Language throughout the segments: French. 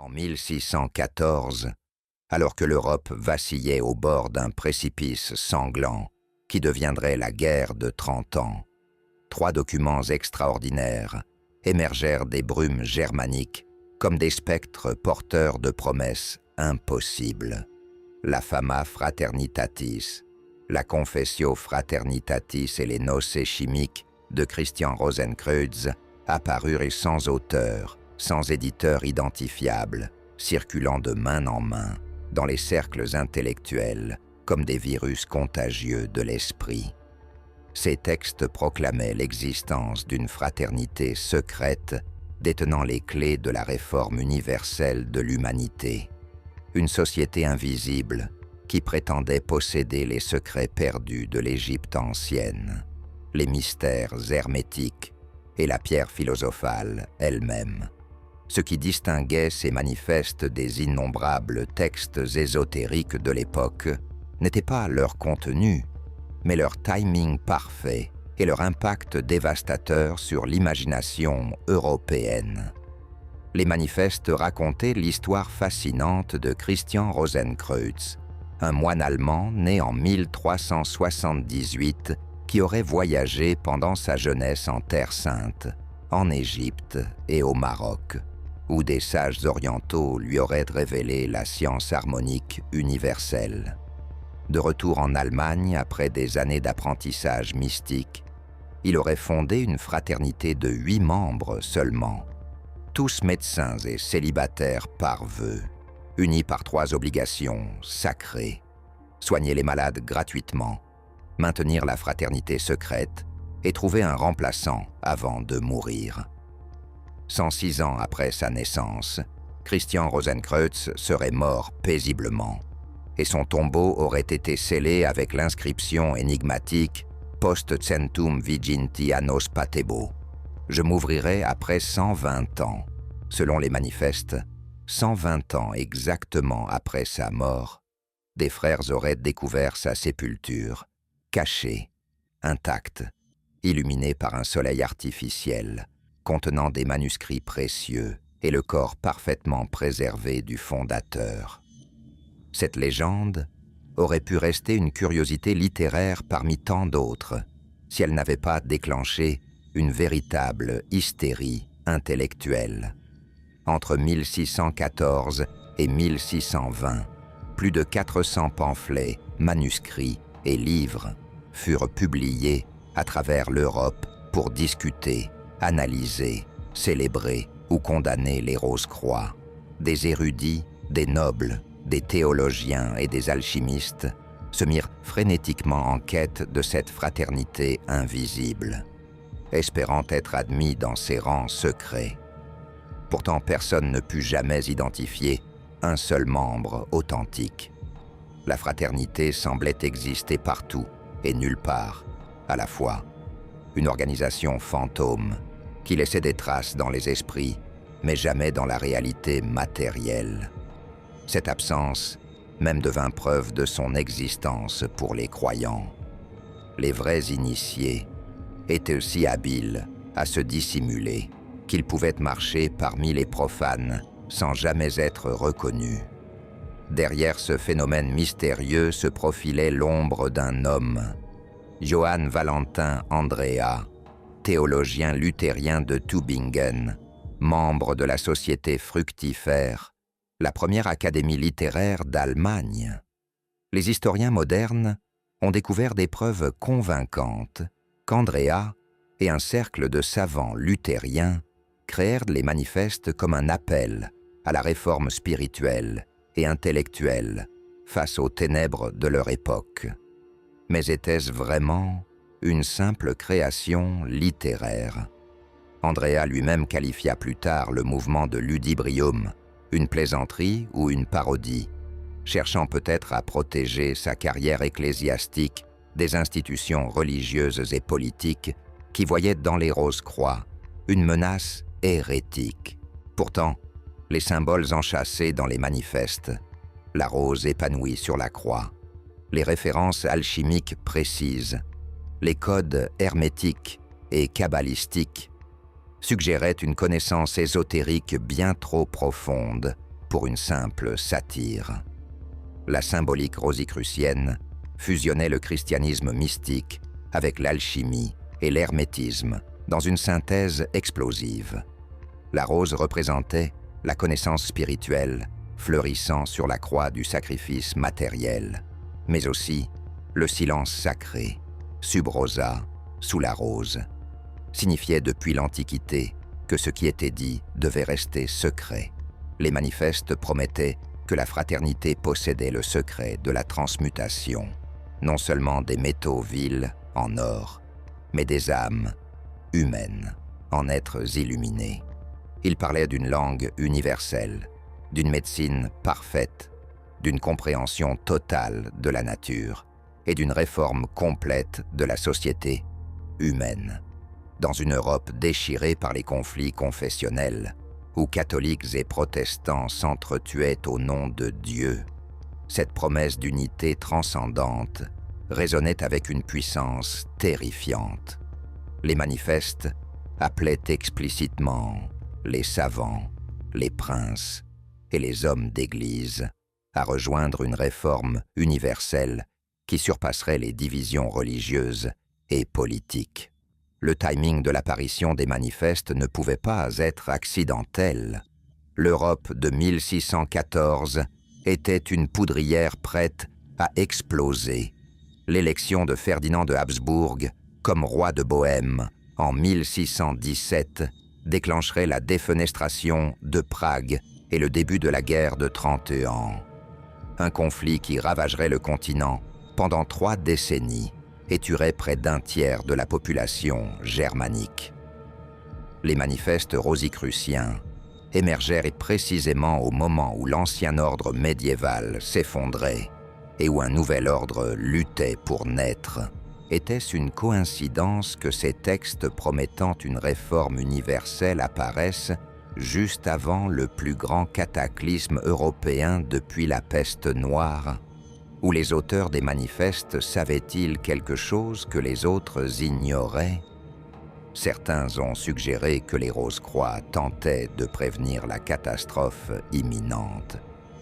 En 1614, alors que l'Europe vacillait au bord d'un précipice sanglant qui deviendrait la guerre de 30 ans, 3 documents extraordinaires émergèrent des brumes germaniques comme des spectres porteurs de promesses impossibles. La Fama Fraternitatis, la Confessio Fraternitatis et les Nocces chimiques de Christian Rosenkreuz apparurent sans auteur, sans éditeur identifiable, circulant de main en main dans les cercles intellectuels comme des virus contagieux de l'esprit. Ces textes proclamaient l'existence d'une fraternité secrète détenant les clés de la réforme universelle de l'humanité. Une société invisible qui prétendait posséder les secrets perdus de l'Égypte ancienne, les mystères hermétiques et la pierre philosophale elle-même. Ce qui distinguait ces manifestes des innombrables textes ésotériques de l'époque n'était pas leur contenu, mais leur timing parfait et leur impact dévastateur sur l'imagination européenne. Les manifestes racontaient l'histoire fascinante de Christian Rosenkreuz, un moine allemand né en 1378 qui aurait voyagé pendant sa jeunesse en Terre Sainte, en Égypte et au Maroc, où des sages orientaux lui auraient révélé la science harmonique universelle. De retour en Allemagne après des années d'apprentissage mystique, il aurait fondé une fraternité de 8 membres seulement, tous médecins et célibataires par vœu, unis par 3 obligations sacrées: soigner les malades gratuitement, maintenir la fraternité secrète et trouver un remplaçant avant de mourir. 106 ans après sa naissance, Christian Rosenkreuz serait mort paisiblement, et son tombeau aurait été scellé avec l'inscription énigmatique « Post centum viginti annos patebo ». Je m'ouvrirai après 120 ans. Selon les manifestes, 120 ans exactement après sa mort, des frères auraient découvert sa sépulture, cachée, intacte, illuminée par un soleil artificiel, contenant des manuscrits précieux et le corps parfaitement préservé du fondateur. Cette légende aurait pu rester une curiosité littéraire parmi tant d'autres, si elle n'avait pas déclenché une véritable hystérie intellectuelle. Entre 1614 et 1620, plus de 400 pamphlets, manuscrits et livres furent publiés à travers l'Europe pour discuter, analyser, célébrer ou condamner les Rose-Croix. Des érudits, des nobles, des théologiens et des alchimistes se mirent frénétiquement en quête de cette fraternité invisible, espérant être admis dans ses rangs secrets. Pourtant, personne ne put jamais identifier un seul membre authentique. La fraternité semblait exister partout et nulle part, à la fois. Une organisation fantôme qui laissait des traces dans les esprits, mais jamais dans la réalité matérielle. Cette absence même devint preuve de son existence pour les croyants. Les vrais initiés étaient aussi habiles à se dissimuler qu'ils pouvaient marcher parmi les profanes sans jamais être reconnus. Derrière ce phénomène mystérieux se profilait l'ombre d'un homme, Johann Valentin Andrea, théologien luthérien de Tübingen, membre de la Société fructifère, la première académie littéraire d'Allemagne. Les historiens modernes ont découvert des preuves convaincantes qu'Andrea et un cercle de savants luthériens créèrent les manifestes comme un appel à la réforme spirituelle et intellectuelle face aux ténèbres de leur époque. Mais était-ce vraiment une simple création littéraire? Andrea lui-même qualifia plus tard le mouvement de ludibrium, une plaisanterie ou une parodie, cherchant peut-être à protéger sa carrière ecclésiastique des institutions religieuses et politiques qui voyaient dans les Rose-Croix une menace hérétique. Pourtant, les symboles enchâssés dans les manifestes, la rose épanouie sur la croix, les références alchimiques précises, les codes hermétiques et kabbalistiques suggéraient une connaissance ésotérique bien trop profonde pour une simple satire. La symbolique rosicrucienne fusionnait le christianisme mystique avec l'alchimie et l'hermétisme dans une synthèse explosive. La rose représentait la connaissance spirituelle fleurissant sur la croix du sacrifice matériel, mais aussi le silence sacré, sub rosa, sous la rose, signifiait depuis l'Antiquité que ce qui était dit devait rester secret. Les manifestes promettaient que la fraternité possédait le secret de la transmutation, non seulement des métaux vils en or, mais des âmes humaines en êtres illuminés. Ils parlaient d'une langue universelle, d'une médecine parfaite, d'une compréhension totale de la nature et d'une réforme complète de la société humaine. Dans une Europe déchirée par les conflits confessionnels, où catholiques et protestants s'entretuaient au nom de Dieu, cette promesse d'unité transcendante résonnait avec une puissance terrifiante. Les manifestes appelaient explicitement les savants, les princes et les hommes d'Église à rejoindre une réforme universelle qui surpasserait les divisions religieuses et politiques. Le timing de l'apparition des manifestes ne pouvait pas être accidentel. L'Europe de 1614 était une poudrière prête à exploser. L'élection de Ferdinand de Habsbourg comme roi de Bohême en 1617 déclencherait la défenestration de Prague et le début de la guerre de 30 ans. Un conflit qui ravagerait le continent pendant 3 décennies et tuerait près d'un tiers de la population germanique. Les manifestes rosicruciens émergèrent précisément au moment où l'ancien ordre médiéval s'effondrait et où un nouvel ordre luttait pour naître. Était-ce une coïncidence que ces textes promettant une réforme universelle apparaissent juste avant le plus grand cataclysme européen depuis la peste noire? Ou les auteurs des manifestes savaient-ils quelque chose que les autres ignoraient? Certains ont suggéré que les Rose-Croix tentaient de prévenir la catastrophe imminente,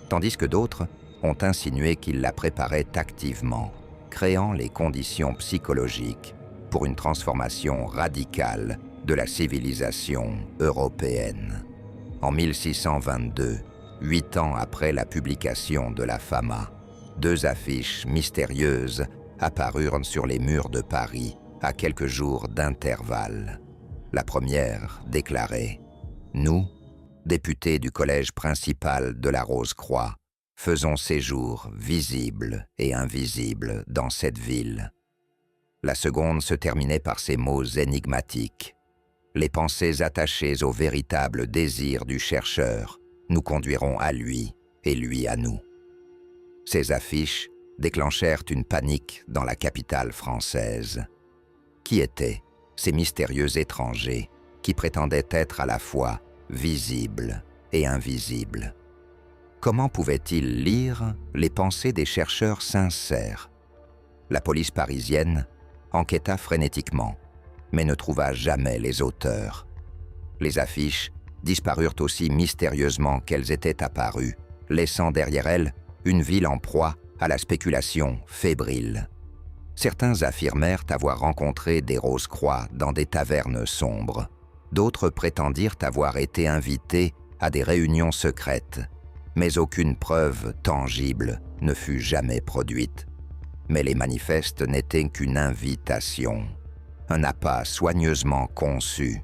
tandis que d'autres ont insinué qu'ils la préparaient activement, créant les conditions psychologiques pour une transformation radicale de la civilisation européenne. En 1622, 8 ans après la publication de la Fama, 2 affiches mystérieuses apparurent sur les murs de Paris à quelques jours d'intervalle. La première déclarait « Nous, députés du collège principal de la Rose-Croix, faisons séjour visible et invisible dans cette ville. » La seconde se terminait par ces mots énigmatiques. « Les pensées attachées au véritable désir du chercheur nous conduiront à lui et lui à nous. » Ces affiches déclenchèrent une panique dans la capitale française. Qui étaient ces mystérieux étrangers qui prétendaient être à la fois visibles et invisibles? Comment pouvaient-ils lire les pensées des chercheurs sincères? La police parisienne enquêta frénétiquement, mais ne trouva jamais les auteurs. Les affiches disparurent aussi mystérieusement qu'elles étaient apparues, laissant derrière elles une ville en proie à la spéculation fébrile. Certains affirmèrent avoir rencontré des Rose-Croix dans des tavernes sombres. D'autres prétendirent avoir été invités à des réunions secrètes, mais aucune preuve tangible ne fut jamais produite. Mais les manifestes n'étaient qu'une invitation, un appât soigneusement conçu.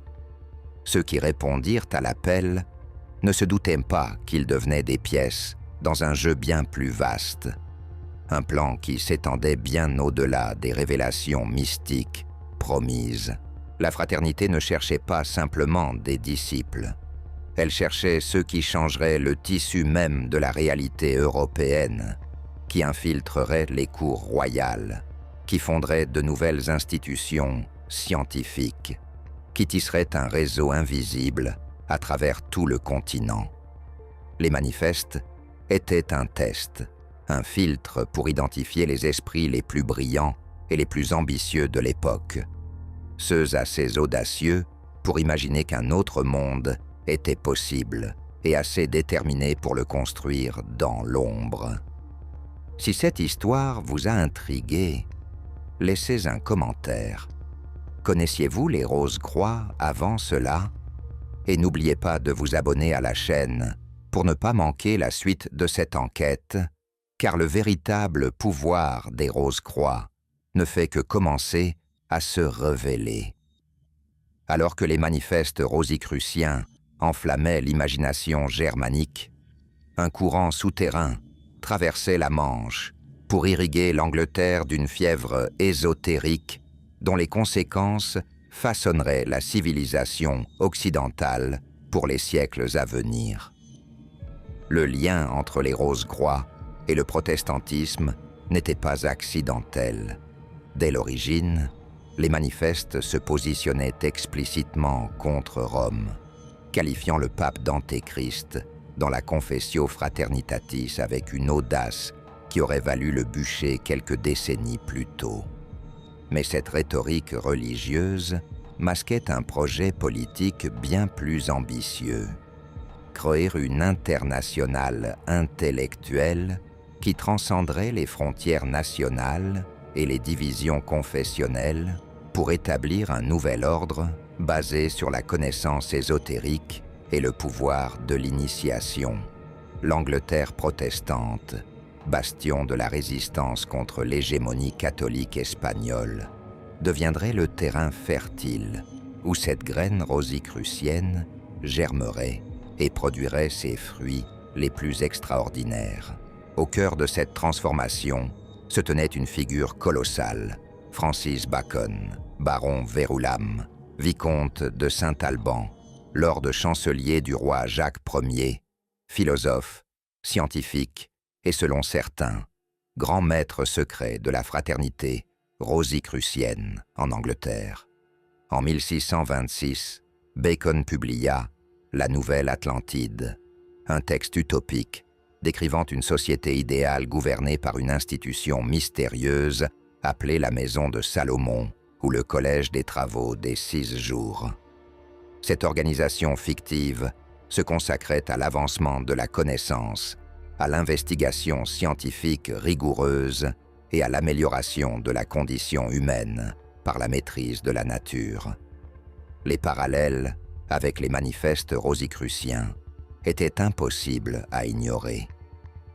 Ceux qui répondirent à l'appel ne se doutaient pas qu'ils devenaient des pièces dans un jeu bien plus vaste, un plan qui s'étendait bien au-delà des révélations mystiques promises. La fraternité ne cherchait pas simplement des disciples. Elle cherchait ceux qui changeraient le tissu même de la réalité européenne, qui infiltreraient les cours royales, qui fonderaient de nouvelles institutions scientifiques, qui tisseraient un réseau invisible à travers tout le continent. Les manifestes étaient un test, un filtre pour identifier les esprits les plus brillants et les plus ambitieux de l'époque, ceux assez audacieux pour imaginer qu'un autre monde était possible et assez déterminé pour le construire dans l'ombre. Si cette histoire vous a intrigué, laissez un commentaire. Connaissiez-vous les Rose-Croix avant cela? Et n'oubliez pas de vous abonner à la chaîne pour ne pas manquer la suite de cette enquête, car le véritable pouvoir des Rose-Croix ne fait que commencer à se révéler. Alors que les manifestes rosicruciens enflammaient l'imagination germanique, un courant souterrain traversait la Manche pour irriguer l'Angleterre d'une fièvre ésotérique dont les conséquences façonneraient la civilisation occidentale pour les siècles à venir. Le lien entre les Rose-Croix et le protestantisme n'était pas accidentel. Dès l'origine, les manifestes se positionnaient explicitement contre Rome, qualifiant le pape d'antéchrist dans la Confessio Fraternitatis avec une audace qui aurait valu le bûcher quelques décennies plus tôt. Mais cette rhétorique religieuse masquait un projet politique bien plus ambitieux: créer une internationale intellectuelle qui transcenderait les frontières nationales et les divisions confessionnelles pour établir un nouvel ordre basé sur la connaissance ésotérique et le pouvoir de l'initiation. L'Angleterre protestante, bastion de la résistance contre l'hégémonie catholique espagnole, deviendrait le terrain fertile où cette graine rosicrucienne germerait et produirait ses fruits les plus extraordinaires. Au cœur de cette transformation se tenait une figure colossale, Francis Bacon, baron Verulam, vicomte de Saint-Alban, lord chancelier du roi Jacques Ier, philosophe, scientifique et, selon certains, grand maître secret de la fraternité rosicrucienne en Angleterre. En 1626, Bacon publia La Nouvelle Atlantide, un texte utopique décrivant une société idéale gouvernée par une institution mystérieuse appelée la Maison de Salomon ou le Collège des Travaux des 6 Jours. Cette organisation fictive se consacrait à l'avancement de la connaissance, à l'investigation scientifique rigoureuse et à l'amélioration de la condition humaine par la maîtrise de la nature. Les parallèles avec les manifestes rosicruciens étaient impossibles à ignorer.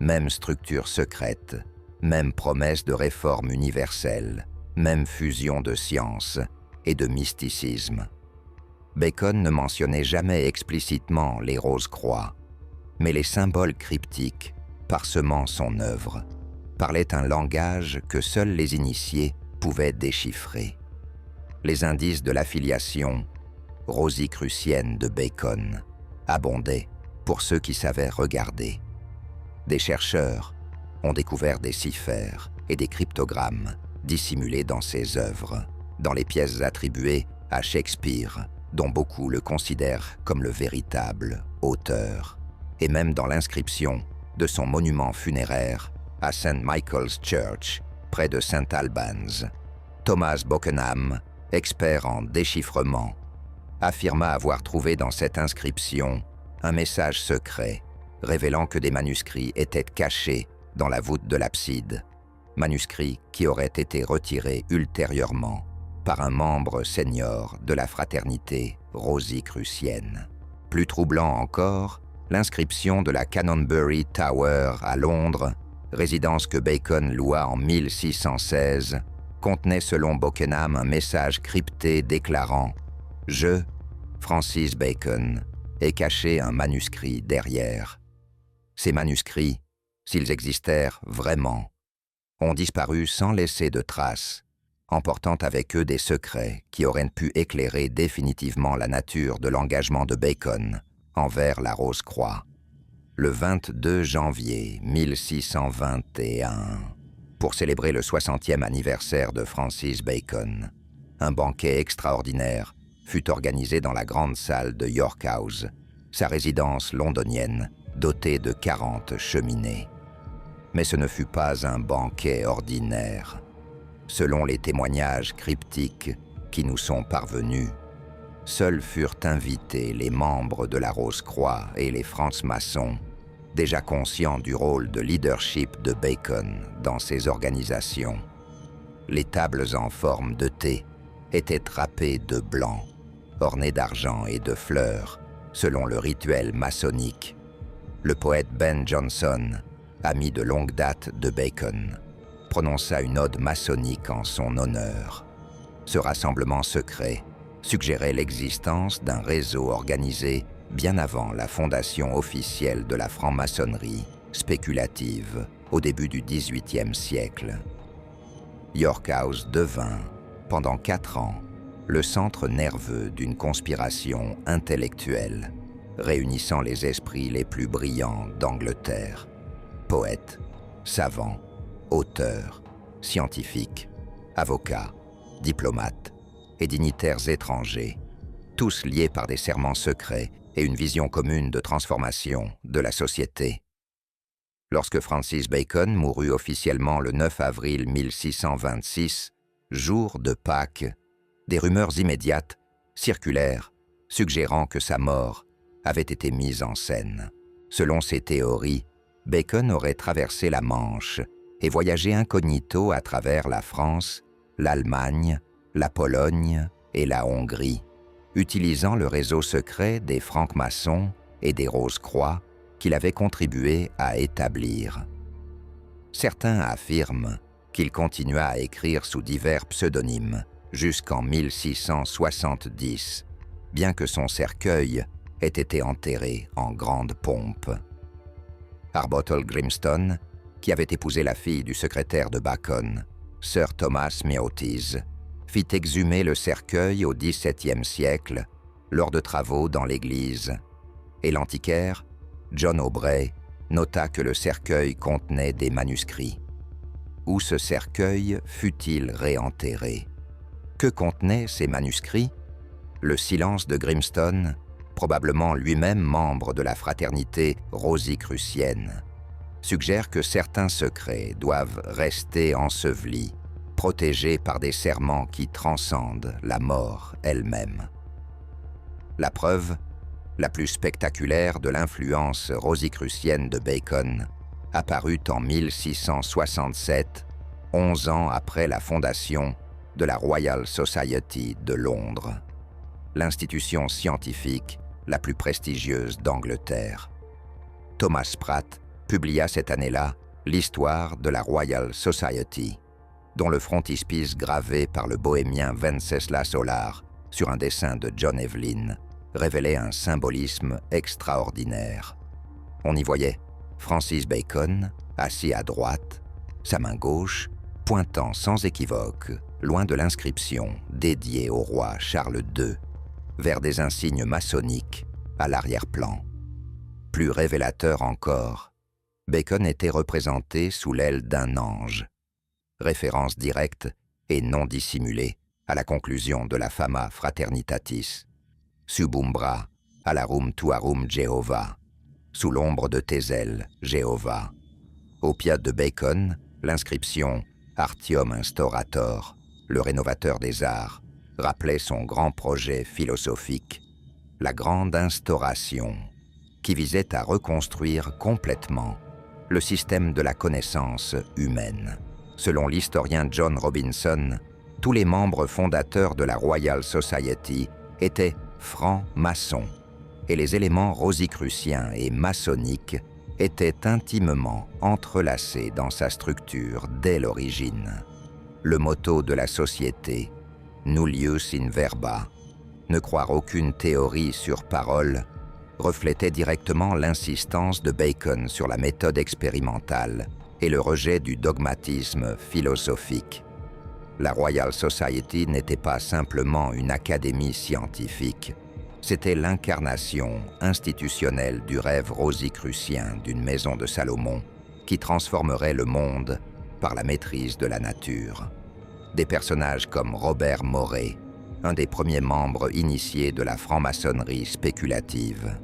Même structure secrète, même promesse de réforme universelle, même fusion de science et de mysticisme. Bacon ne mentionnait jamais explicitement les Rose-Croix, mais les symboles cryptiques, parsemant son œuvre, parlaient un langage que seuls les initiés pouvaient déchiffrer. Les indices de l'affiliation rosicrucienne de Bacon abondaient pour ceux qui savaient regarder. Des chercheurs ont découvert des ciphères et des cryptogrammes dissimulés dans ses œuvres, dans les pièces attribuées à Shakespeare, dont beaucoup le considèrent comme le véritable auteur, et même dans l'inscription de son monument funéraire à St. Michael's Church, près de St. Albans. Thomas Bockenham, expert en déchiffrement, affirma avoir trouvé dans cette inscription un message secret révélant que des manuscrits étaient cachés dans la voûte de l'abside, manuscrits qui auraient été retirés ultérieurement par un membre senior de la fraternité rosicrucienne. Plus troublant encore, l'inscription de la Canonbury Tower à Londres, résidence que Bacon loua en 1616, contenait selon Bockenham un message crypté déclarant « Je, Francis Bacon, ai caché un manuscrit derrière ». Ces manuscrits, s'ils existèrent vraiment, ont disparu sans laisser de traces, emportant avec eux des secrets qui auraient pu éclairer définitivement la nature de l'engagement de Bacon envers la Rose-Croix. Le 22 janvier 1621, pour célébrer le 60e anniversaire de Francis Bacon, un banquet extraordinaire fut organisé dans la grande salle de York House, sa résidence londonienne, dotée de 40 cheminées. Mais ce ne fut pas un banquet ordinaire. Selon les témoignages cryptiques qui nous sont parvenus, seuls furent invités les membres de la Rose-Croix et les francs-maçons, déjà conscients du rôle de leadership de Bacon dans ces organisations. Les tables en forme de T étaient drapées de blanc, ornées d'argent et de fleurs, selon le rituel maçonnique. Le poète Ben Jonson, ami de longue date de Bacon, prononça une ode maçonnique en son honneur. Ce rassemblement secret suggérait l'existence d'un réseau organisé bien avant la fondation officielle de la franc-maçonnerie spéculative au début du XVIIIe siècle. York House devint, pendant 4 ans, le centre nerveux d'une conspiration intellectuelle réunissant les esprits les plus brillants d'Angleterre. Poètes, savants, auteurs, scientifiques, avocats, diplomates et dignitaires étrangers, tous liés par des serments secrets et une vision commune de transformation de la société. Lorsque Francis Bacon mourut officiellement le 9 avril 1626, jour de Pâques, des rumeurs immédiates circulèrent suggérant que sa mort avait été mise en scène. Selon ces théories, Bacon aurait traversé la Manche et voyagé incognito à travers la France, l'Allemagne, la Pologne et la Hongrie, utilisant le réseau secret des francs-maçons et des Rose-Croix qu'il avait contribué à établir. Certains affirment qu'il continua à écrire sous divers pseudonymes jusqu'en 1670, bien que son cercueil ait été enterré en grande pompe. Arbottle Grimstone, qui avait épousé la fille du secrétaire de Bacon, Sir Thomas Meautys, fit exhumer le cercueil au XVIIe siècle lors de travaux dans l'église, et l'antiquaire John Aubrey nota que le cercueil contenait des manuscrits. Où ce cercueil fut-il réenterré? Que contenaient ces manuscrits? Le silence de Grimstone, probablement lui-même membre de la fraternité rosicrucienne, suggère que certains secrets doivent rester ensevelis, protégés par des serments qui transcendent la mort elle-même. La preuve la plus spectaculaire de l'influence rosicrucienne de Bacon apparut en 1667, 11 ans après la fondation de la Royal Society de Londres, l'institution scientifique la plus prestigieuse d'Angleterre. Thomas Pratt publia cette année-là l'histoire de la Royal Society, dont le frontispice gravé par le bohémien Venceslas Hollar sur un dessin de John Evelyn révélait un symbolisme extraordinaire. On y voyait Francis Bacon, assis à droite, sa main gauche pointant sans équivoque, loin de l'inscription dédiée au roi Charles II, vers des insignes maçonniques à l'arrière-plan. Plus révélateur encore, Bacon était représenté sous l'aile d'un ange, référence directe et non dissimulée à la conclusion de la Fama Fraternitatis, Subumbra alarum tuarum Jehova, sous l'ombre de tes ailes, Jéhovah. Au pied de Bacon, l'inscription Artium Instaurator, le rénovateur des arts, rappelait son grand projet philosophique, la grande instauration, qui visait à reconstruire complètement le système de la connaissance humaine. Selon l'historien John Robinson, tous les membres fondateurs de la Royal Society étaient francs-maçons, et les éléments rosicruciens et maçonniques étaient intimement entrelacés dans sa structure dès l'origine. Le motto de la société, Nullius in verba, ne croire aucune théorie sur parole, reflétait directement l'insistance de Bacon sur la méthode expérimentale et le rejet du dogmatisme philosophique. La Royal Society n'était pas simplement une académie scientifique, c'était l'incarnation institutionnelle du rêve rosicrucien d'une maison de Salomon qui transformerait le monde par la maîtrise de la nature. Des personnages comme Robert Moray, un des premiers membres initiés de la franc-maçonnerie spéculative,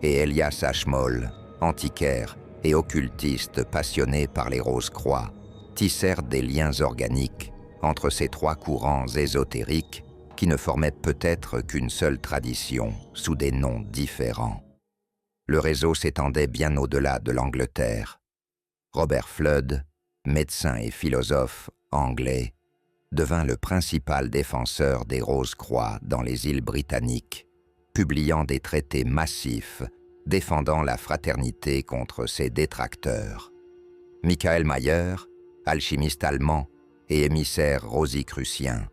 et Elias Ashmole, antiquaire et occultiste passionné par les Rose-Croix, tissèrent des liens organiques entre ces trois courants ésotériques qui ne formaient peut-être qu'une seule tradition, sous des noms différents. Le réseau s'étendait bien au-delà de l'Angleterre. Robert Flood, médecin et philosophe anglais, devint le principal défenseur des Rose-Croix dans les îles britanniques, publiant des traités massifs défendant la fraternité contre ses détracteurs. Michael Mayer, alchimiste allemand et émissaire rosicrucien,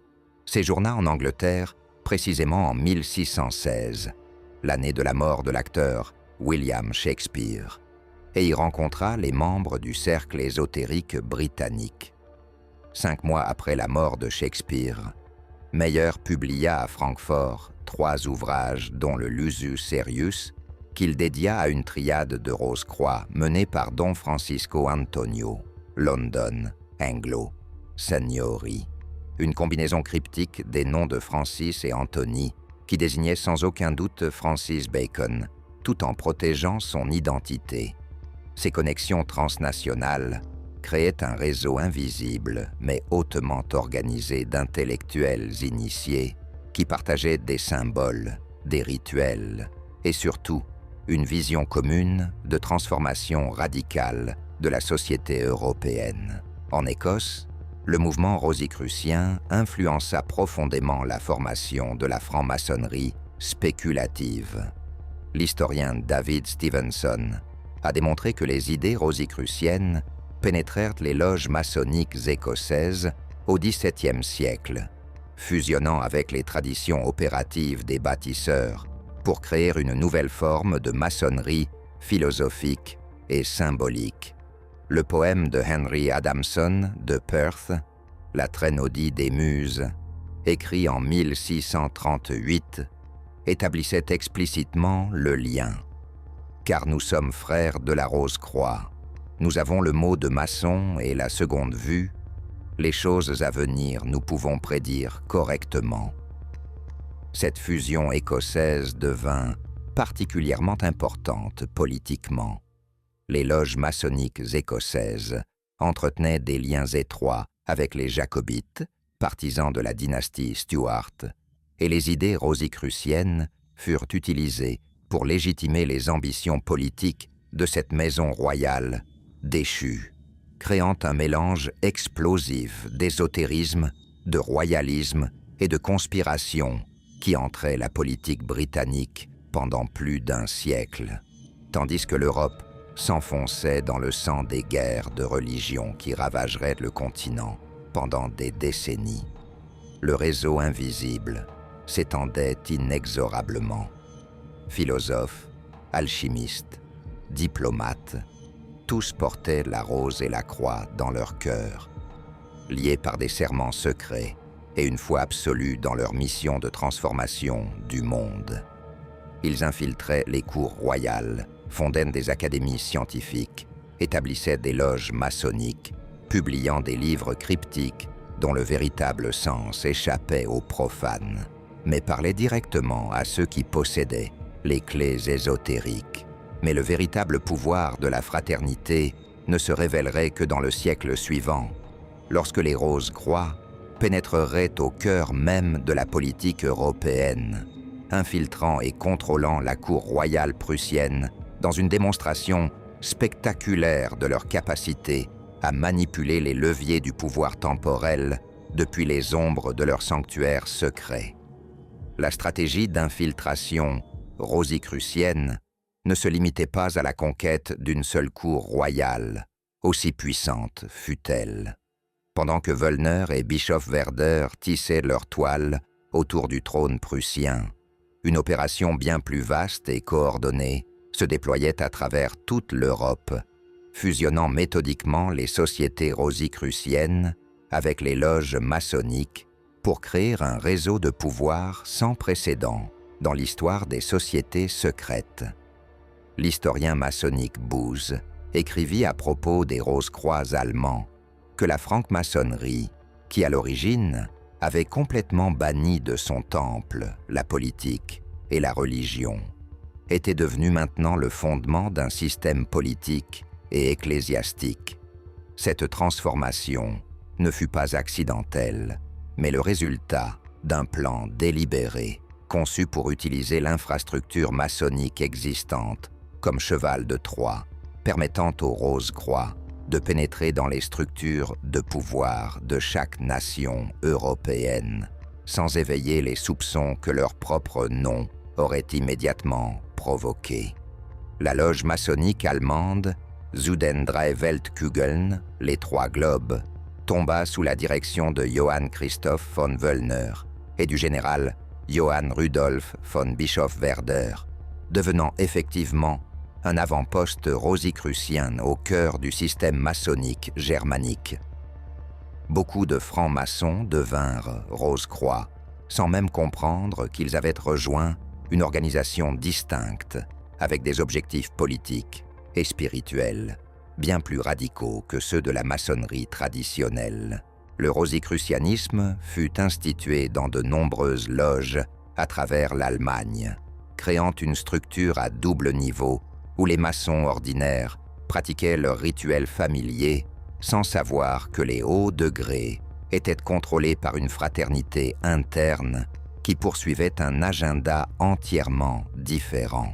séjourna en Angleterre précisément en 1616, l'année de la mort de l'acteur William Shakespeare, et y rencontra les membres du cercle ésotérique britannique. 5 mois après la mort de Shakespeare, Mayer publia à Francfort 3 ouvrages dont le Lusus Serius, qu'il dédia à une triade de Rose-Croix menée par Don Francisco Antonio, London, Anglo, Signori, une combinaison cryptique des noms de Francis et Anthony qui désignait sans aucun doute Francis Bacon, tout en protégeant son identité. Ces connexions transnationales créaient un réseau invisible mais hautement organisé d'intellectuels initiés qui partageaient des symboles, des rituels et surtout une vision commune de transformation radicale de la société européenne. En Écosse, le mouvement rosicrucien influença profondément la formation de la franc-maçonnerie spéculative. L'historien David Stevenson a démontré que les idées rosicruciennes pénétrèrent les loges maçonniques écossaises au XVIIe siècle, fusionnant avec les traditions opératives des bâtisseurs pour créer une nouvelle forme de maçonnerie philosophique et symbolique. Le poème de Henry Adamson de Perth, La Traînaudie des Muses, écrit en 1638, établissait explicitement le lien. Car nous sommes frères de la Rose-Croix, nous avons le mot de maçon et la seconde vue, les choses à venir nous pouvons prédire correctement. Cette fusion écossaise devint particulièrement importante politiquement. Les loges maçonniques écossaises entretenaient des liens étroits avec les Jacobites, partisans de la dynastie Stuart, et les idées rosicruciennes furent utilisées pour légitimer les ambitions politiques de cette maison royale déchue, créant un mélange explosif d'ésotérisme, de royalisme et de conspiration qui entrait la politique britannique pendant plus d'un siècle, tandis que l'Europe s'enfonçait dans le sang des guerres de religion qui ravageraient le continent pendant des décennies. Le réseau invisible s'étendait inexorablement. Philosophes, alchimistes, diplomates, tous portaient la rose et la croix dans leur cœur, liés par des serments secrets et une foi absolue dans leur mission de transformation du monde. Ils infiltraient les cours royales, fondaient des académies scientifiques, établissaient des loges maçonniques, publiant des livres cryptiques dont le véritable sens échappait aux profanes, mais parlaient directement à ceux qui possédaient les clés ésotériques. Mais le véritable pouvoir de la fraternité ne se révélerait que dans le siècle suivant, lorsque les Rose-Croix pénétreraient au cœur même de la politique européenne, infiltrant et contrôlant la cour royale prussienne dans une démonstration spectaculaire de leur capacité à manipuler les leviers du pouvoir temporel depuis les ombres de leur sanctuaire secret. La stratégie d'infiltration rosicrucienne ne se limitait pas à la conquête d'une seule cour royale, aussi puissante fût-elle. Pendant que Wöllner et Bischofwerder tissaient leur toile autour du trône prussien, une opération bien plus vaste et coordonnée se déployait à travers toute l'Europe, fusionnant méthodiquement les sociétés rosicruciennes avec les loges maçonniques pour créer un réseau de pouvoir sans précédent dans l'histoire des sociétés secrètes. L'historien maçonnique Booz écrivit à propos des Rose-Croix allemands que la franc-maçonnerie, qui à l'origine avait complètement banni de son temple la politique et la religion, était devenue maintenant le fondement d'un système politique et ecclésiastique. Cette transformation ne fut pas accidentelle, mais le résultat d'un plan délibéré, conçu pour utiliser l'infrastructure maçonnique existante comme cheval de Troie, permettant aux Rose-Croix de pénétrer dans les structures de pouvoir de chaque nation européenne, sans éveiller les soupçons que leur propre nom aurait immédiatement provoqués. La loge maçonnique allemande Zu den drei Weltkugeln, les trois globes, tomba sous la direction de Johann Christoph von Wöllner et du général Johann Rudolf von Bischofwerder, devenant effectivement un avant-poste rosicrucien au cœur du système maçonnique germanique. Beaucoup de francs-maçons devinrent Rose-Croix, sans même comprendre qu'ils avaient rejoint une organisation distincte, avec des objectifs politiques et spirituels, bien plus radicaux que ceux de la maçonnerie traditionnelle. Le rosicrucianisme fut institué dans de nombreuses loges à travers l'Allemagne, créant une structure à double niveau où les maçons ordinaires pratiquaient leurs rituels familiers sans savoir que les hauts degrés étaient contrôlés par une fraternité interne qui poursuivait un agenda entièrement différent.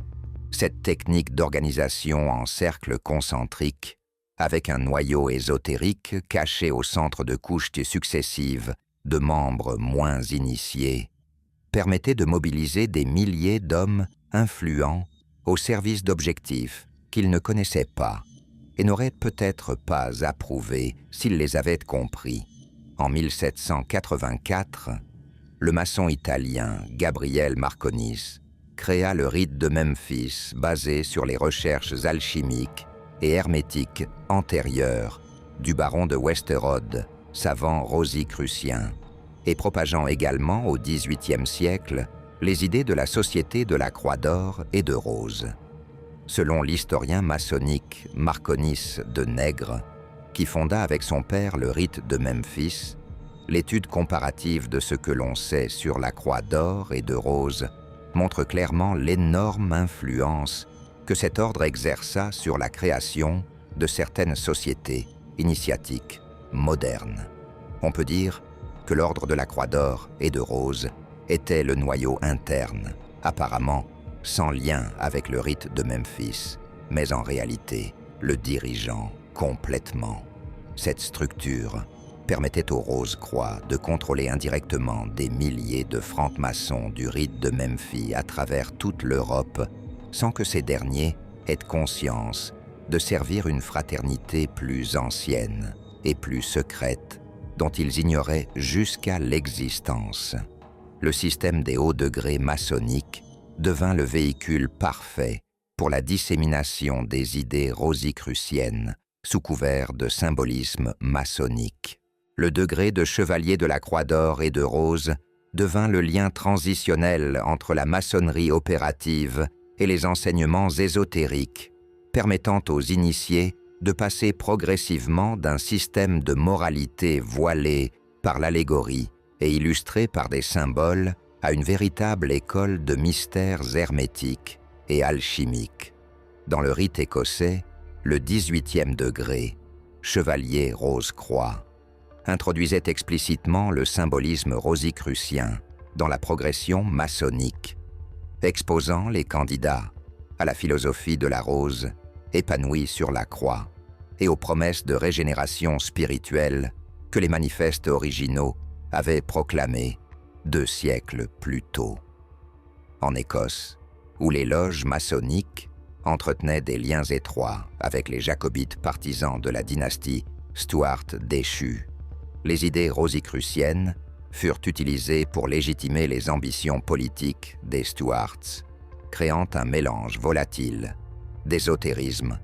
Cette technique d'organisation en cercle concentrique, avec un noyau ésotérique caché au centre de couches successives de membres moins initiés, permettait de mobiliser des milliers d'hommes influents au service d'objectifs qu'ils ne connaissaient pas et n'auraient peut-être pas approuvés s'ils les avaient compris. En 1784, le maçon italien Gabriel Marconis créa le rite de Memphis basé sur les recherches alchimiques et hermétiques antérieures du baron de Westerode, savant rosicrucien, et propageant également au XVIIIe siècle les idées de la Société de la Croix d'Or et de Rose. Selon l'historien maçonnique Marconis de Nègre, qui fonda avec son père le rite de Memphis, l'étude comparative de ce que l'on sait sur la Croix d'Or et de Rose montre clairement l'énorme influence que cet ordre exerça sur la création de certaines sociétés initiatiques modernes. On peut dire que l'ordre de la Croix d'Or et de Rose était le noyau interne, apparemment sans lien avec le rite de Memphis, mais en réalité le dirigeant complètement. Cette structure permettait aux Rose-Croix de contrôler indirectement des milliers de francs-maçons du rite de Memphis à travers toute l'Europe, sans que ces derniers aient conscience de servir une fraternité plus ancienne et plus secrète, dont ils ignoraient jusqu'à l'existence. Le système des hauts degrés maçonniques devint le véhicule parfait pour la dissémination des idées rosicruciennes sous couvert de symbolisme maçonnique. Le degré de chevalier de la Croix d'Or et de Rose devint le lien transitionnel entre la maçonnerie opérative et les enseignements ésotériques, permettant aux initiés de passer progressivement d'un système de moralité voilé par l'allégorie et illustré par des symboles à une véritable école de mystères hermétiques et alchimiques. Dans le rite écossais, le 18e degré, chevalier Rose-Croix, introduisait explicitement le symbolisme rosicrucien dans la progression maçonnique, exposant les candidats à la philosophie de la rose épanouie sur la croix et aux promesses de régénération spirituelle que les manifestes originaux avaient proclamées 2 siècles plus tôt. En Écosse, où les loges maçonniques entretenaient des liens étroits avec les jacobites partisans de la dynastie Stuart déchue, les idées rosicruciennes furent utilisées pour légitimer les ambitions politiques des Stuarts, créant un mélange volatile d'ésotérisme,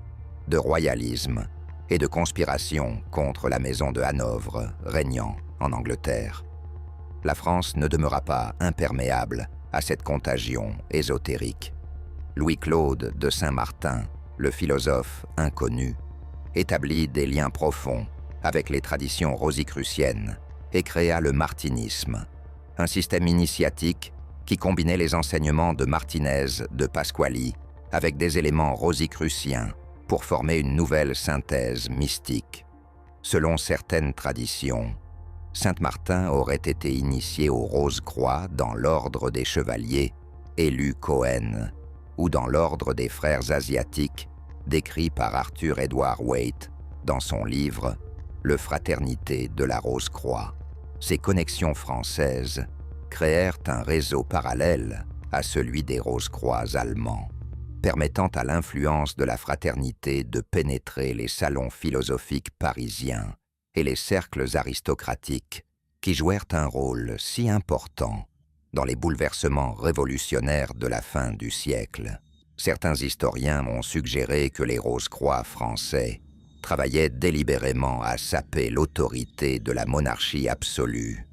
de royalisme et de conspiration contre la maison de Hanovre régnant en Angleterre. La France ne demeura pas imperméable à cette contagion ésotérique. Louis-Claude de Saint-Martin, le philosophe inconnu, établit des liens profonds avec les traditions rosicruciennes et créa le martinisme, un système initiatique qui combinait les enseignements de Martinez de Pasquali avec des éléments rosicruciens pour former une nouvelle synthèse mystique. Selon certaines traditions, Saint-Martin aurait été initié au Rose-Croix dans l'ordre des chevaliers, élus Cohen, ou dans l'ordre des frères asiatiques, décrit par Arthur Edward Waite dans son livre « Le Fraternité de la Rose-Croix ». Ces connexions françaises créèrent un réseau parallèle à celui des Rose-Croix allemands, permettant à l'influence de la fraternité de pénétrer les salons philosophiques parisiens et les cercles aristocratiques qui jouèrent un rôle si important dans les bouleversements révolutionnaires de la fin du siècle. Certains historiens ont suggéré que les Rose-Croix français travaillaient délibérément à saper l'autorité de la monarchie absolue,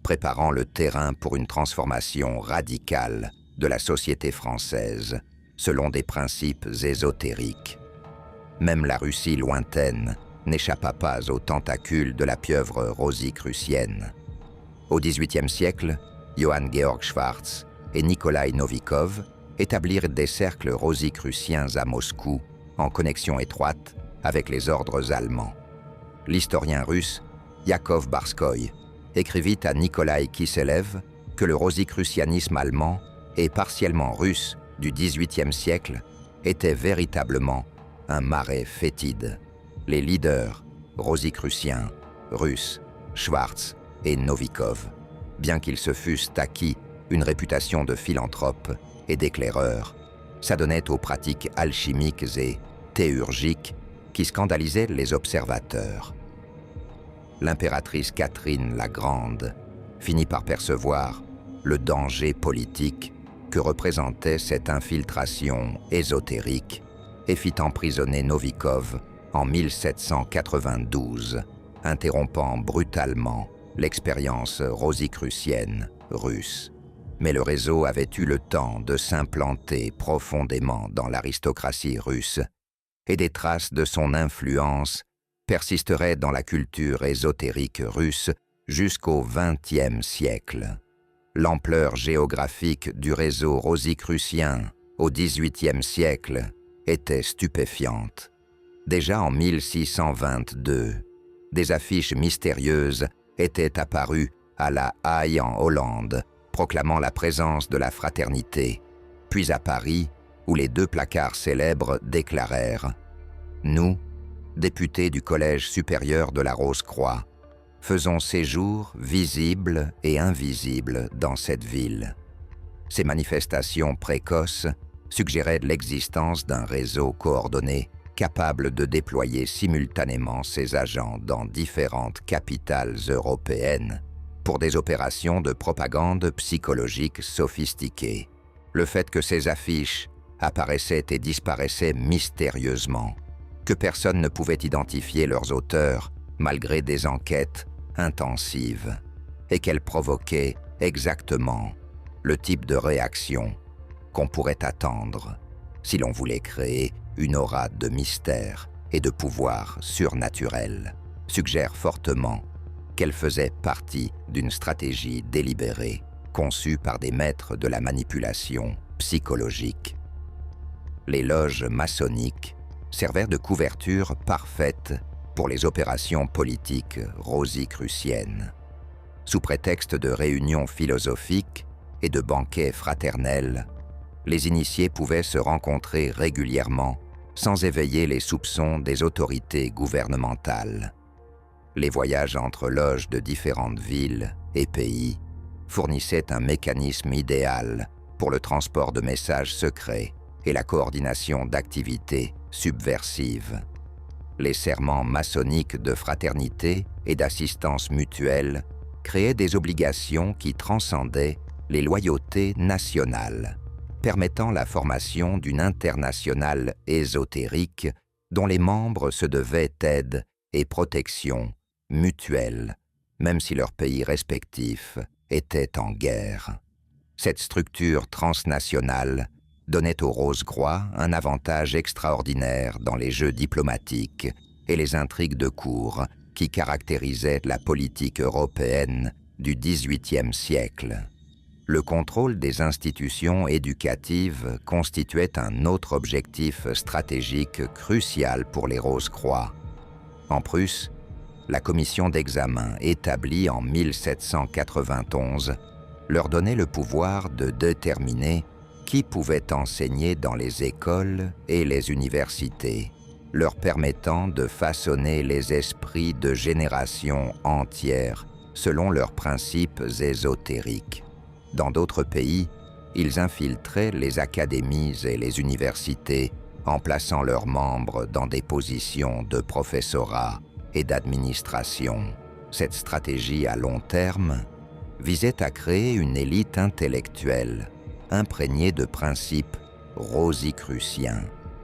préparant le terrain pour une transformation radicale de la société française selon des principes ésotériques. Même la Russie lointaine n'échappa pas aux tentacules de la pieuvre rosicrucienne. Au XVIIIe siècle, Johann Georg Schwarz et Nikolai Novikov établirent des cercles rosicruciens à Moscou en connexion étroite avec les ordres allemands. L'historien russe Yakov Barskoy écrivit à Nikolai Kiselev que le rosicrucianisme allemand et partiellement russe du XVIIIe siècle était véritablement un marais fétide. Les leaders rosicruciens, russes, Schwarz et Novikov, bien qu'ils se fussent acquis une réputation de philanthropes et d'éclaireurs, s'adonnaient aux pratiques alchimiques et théurgiques qui scandalisaient les observateurs. L'impératrice Catherine la Grande finit par percevoir le danger politique que représentait cette infiltration ésotérique et fit emprisonner Novikov en 1792, interrompant brutalement l'expérience rosicrucienne russe. Mais le réseau avait eu le temps de s'implanter profondément dans l'aristocratie russe et des traces de son influence persisteraient dans la culture ésotérique russe jusqu'au XXe siècle. L'ampleur géographique du réseau rosicrucien au XVIIIe siècle était stupéfiante. Déjà en 1622, des affiches mystérieuses étaient apparues à La Haye en Hollande, proclamant la présence de la fraternité, puis à Paris, où les deux placards célèbres déclarèrent « Nous, députés du Collège supérieur de la Rose-Croix, faisons séjour visible et invisible dans cette ville. » Ces manifestations précoces suggéraient l'existence d'un réseau coordonné capable de déployer simultanément ses agents dans différentes capitales européennes pour des opérations de propagande psychologique sophistiquées. Le fait que ces affiches apparaissaient et disparaissaient mystérieusement, que personne ne pouvait identifier leurs auteurs malgré des enquêtes intensives, et qu'elles provoquaient exactement le type de réaction qu'on pourrait attendre si l'on voulait créer une aura de mystère et de pouvoir surnaturel, suggère fortement qu'elle faisait partie d'une stratégie délibérée, conçue par des maîtres de la manipulation psychologique. Les loges maçonniques servèrent de couverture parfaite pour les opérations politiques rosicruciennes. Sous prétexte de réunions philosophiques et de banquets fraternels, les initiés pouvaient se rencontrer régulièrement sans éveiller les soupçons des autorités gouvernementales. Les voyages entre loges de différentes villes et pays fournissaient un mécanisme idéal pour le transport de messages secrets et la coordination d'activités subversives. Les serments maçonniques de fraternité et d'assistance mutuelle créaient des obligations qui transcendaient les loyautés nationales, permettant la formation d'une internationale ésotérique dont les membres se devaient aide et protection mutuelle, même si leurs pays respectifs étaient en guerre. Cette structure transnationale donnait aux Rose-Croix un avantage extraordinaire dans les jeux diplomatiques et les intrigues de cour qui caractérisaient la politique européenne du XVIIIe siècle. Le contrôle des institutions éducatives constituait un autre objectif stratégique crucial pour les Rose-Croix. En Prusse, la commission d'examen établie en 1791 leur donnait le pouvoir de déterminer qui pouvait enseigner dans les écoles et les universités, leur permettant de façonner les esprits de générations entières selon leurs principes ésotériques. Dans d'autres pays, ils infiltraient les académies et les universités en plaçant leurs membres dans des positions de professorat et d'administration. Cette stratégie à long terme visait à créer une élite intellectuelle imprégnée de principes rosicruciens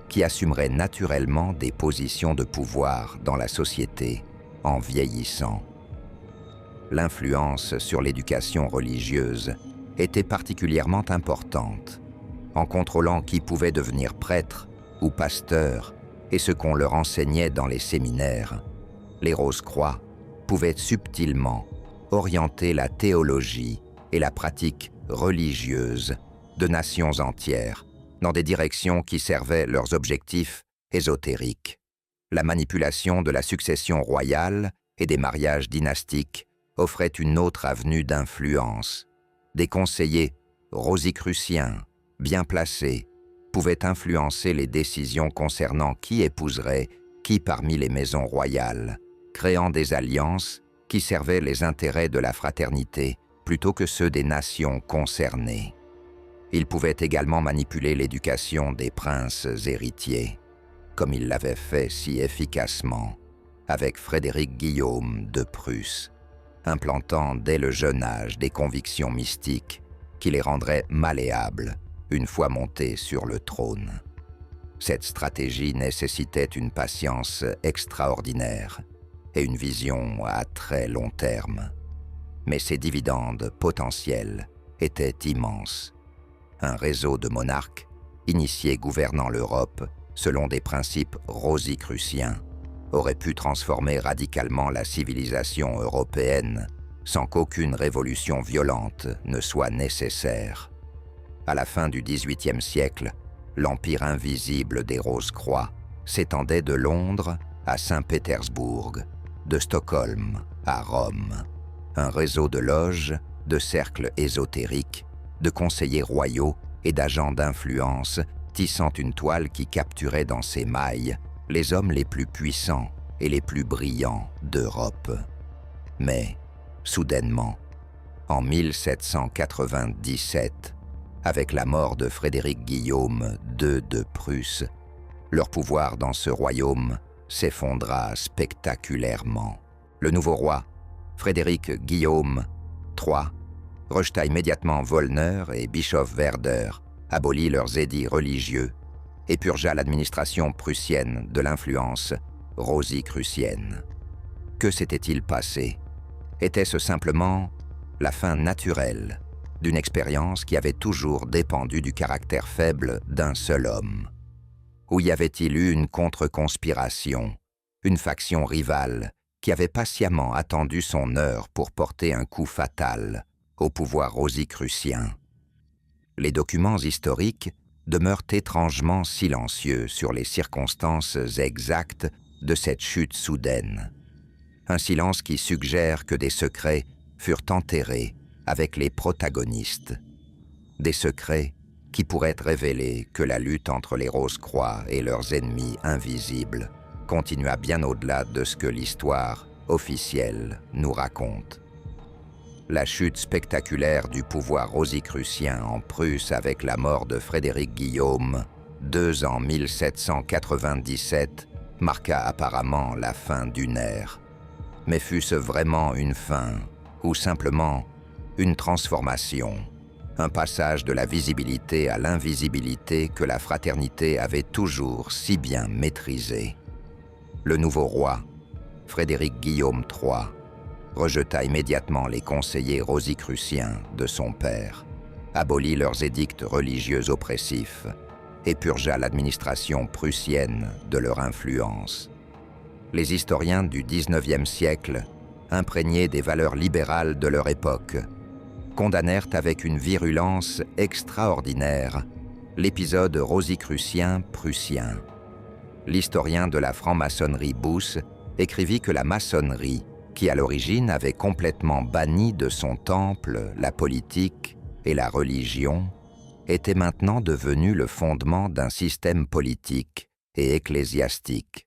qui assumerait naturellement des positions de pouvoir dans la société en vieillissant. L'influence sur l'éducation religieuse était particulièrement importante, en contrôlant qui pouvait devenir prêtre ou pasteur et ce qu'on leur enseignait dans les séminaires. Les Rose-Croix pouvaient subtilement orienter la théologie et la pratique religieuse de nations entières dans des directions qui servaient leurs objectifs ésotériques. La manipulation de la succession royale et des mariages dynastiques offrait une autre avenue d'influence. Des conseillers rosicruciens, bien placés, pouvaient influencer les décisions concernant qui épouserait qui parmi les maisons royales, créant des alliances qui servaient les intérêts de la fraternité plutôt que ceux des nations concernées. Ils pouvaient également manipuler l'éducation des princes héritiers, comme ils l'avaient fait si efficacement avec Frédéric Guillaume de Prusse, implantant dès le jeune âge des convictions mystiques qui les rendraient malléables une fois montés sur le trône. Cette stratégie nécessitait une patience extraordinaire et une vision à très long terme. Mais ses dividendes potentiels étaient immenses. Un réseau de monarques, initiés gouvernant l'Europe selon des principes rosicruciens, aurait pu transformer radicalement la civilisation européenne sans qu'aucune révolution violente ne soit nécessaire. À la fin du XVIIIe siècle, l'empire invisible des Rose-Croix s'étendait de Londres à Saint-Pétersbourg, de Stockholm à Rome. Un réseau de loges, de cercles ésotériques, de conseillers royaux et d'agents d'influence tissant une toile qui capturait dans ses mailles les hommes les plus puissants et les plus brillants d'Europe. Mais, soudainement, en 1797, avec la mort de Frédéric Guillaume II de Prusse, leur pouvoir dans ce royaume s'effondra spectaculairement. Le nouveau roi, Frédéric Guillaume III, rejeta immédiatement Wollner et Bischofwerder, abolit leurs édits religieux et purgea l'administration prussienne de l'influence rosicrucienne. Que s'était-il passé? Était-ce simplement la fin naturelle d'une expérience qui avait toujours dépendu du caractère faible d'un seul homme? Ou y avait-il eu une contre-conspiration, une faction rivale qui avait patiemment attendu son heure pour porter un coup fatal au pouvoir rosicrucien? Les documents historiques demeurent étrangement silencieux sur les circonstances exactes de cette chute soudaine. Un silence qui suggère que des secrets furent enterrés avec les protagonistes. Des secrets qui pourraient révéler que la lutte entre les Rose-Croix et leurs ennemis invisibles continua bien au-delà de ce que l'histoire officielle nous raconte. La chute spectaculaire du pouvoir rosicrucien en Prusse avec la mort de Frédéric Guillaume II en 1797 marqua apparemment la fin d'une ère. Mais fut-ce vraiment une fin ou simplement une transformation, un passage de la visibilité à l'invisibilité que la fraternité avait toujours si bien maîtrisé? Le nouveau roi, Frédéric Guillaume III, rejeta immédiatement les conseillers rosicruciens de son père, abolit leurs édicts religieux oppressifs et purgea l'administration prussienne de leur influence. Les historiens du XIXe siècle, imprégnés des valeurs libérales de leur époque, condamnèrent avec une virulence extraordinaire l'épisode rosicrucien prussien. L'historien de la franc-maçonnerie Busse écrivit que la maçonnerie, qui à l'origine avait complètement banni de son temple la politique et la religion, était maintenant devenue le fondement d'un système politique et ecclésiastique.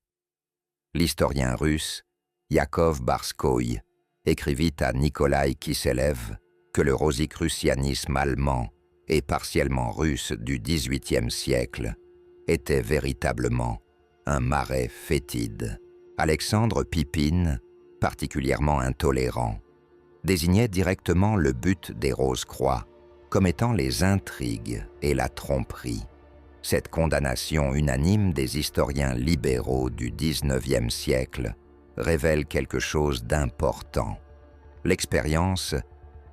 L'historien russe Yakov Barskoï écrivit à Nikolai Kisselev que le rosicrucianisme allemand et partiellement russe du XVIIIe siècle était véritablement un marais fétide. Alexandre Pipine, particulièrement intolérant, désignait directement le but des Rose-Croix comme étant les intrigues et la tromperie. Cette condamnation unanime des historiens libéraux du XIXe siècle révèle quelque chose d'important. L'expérience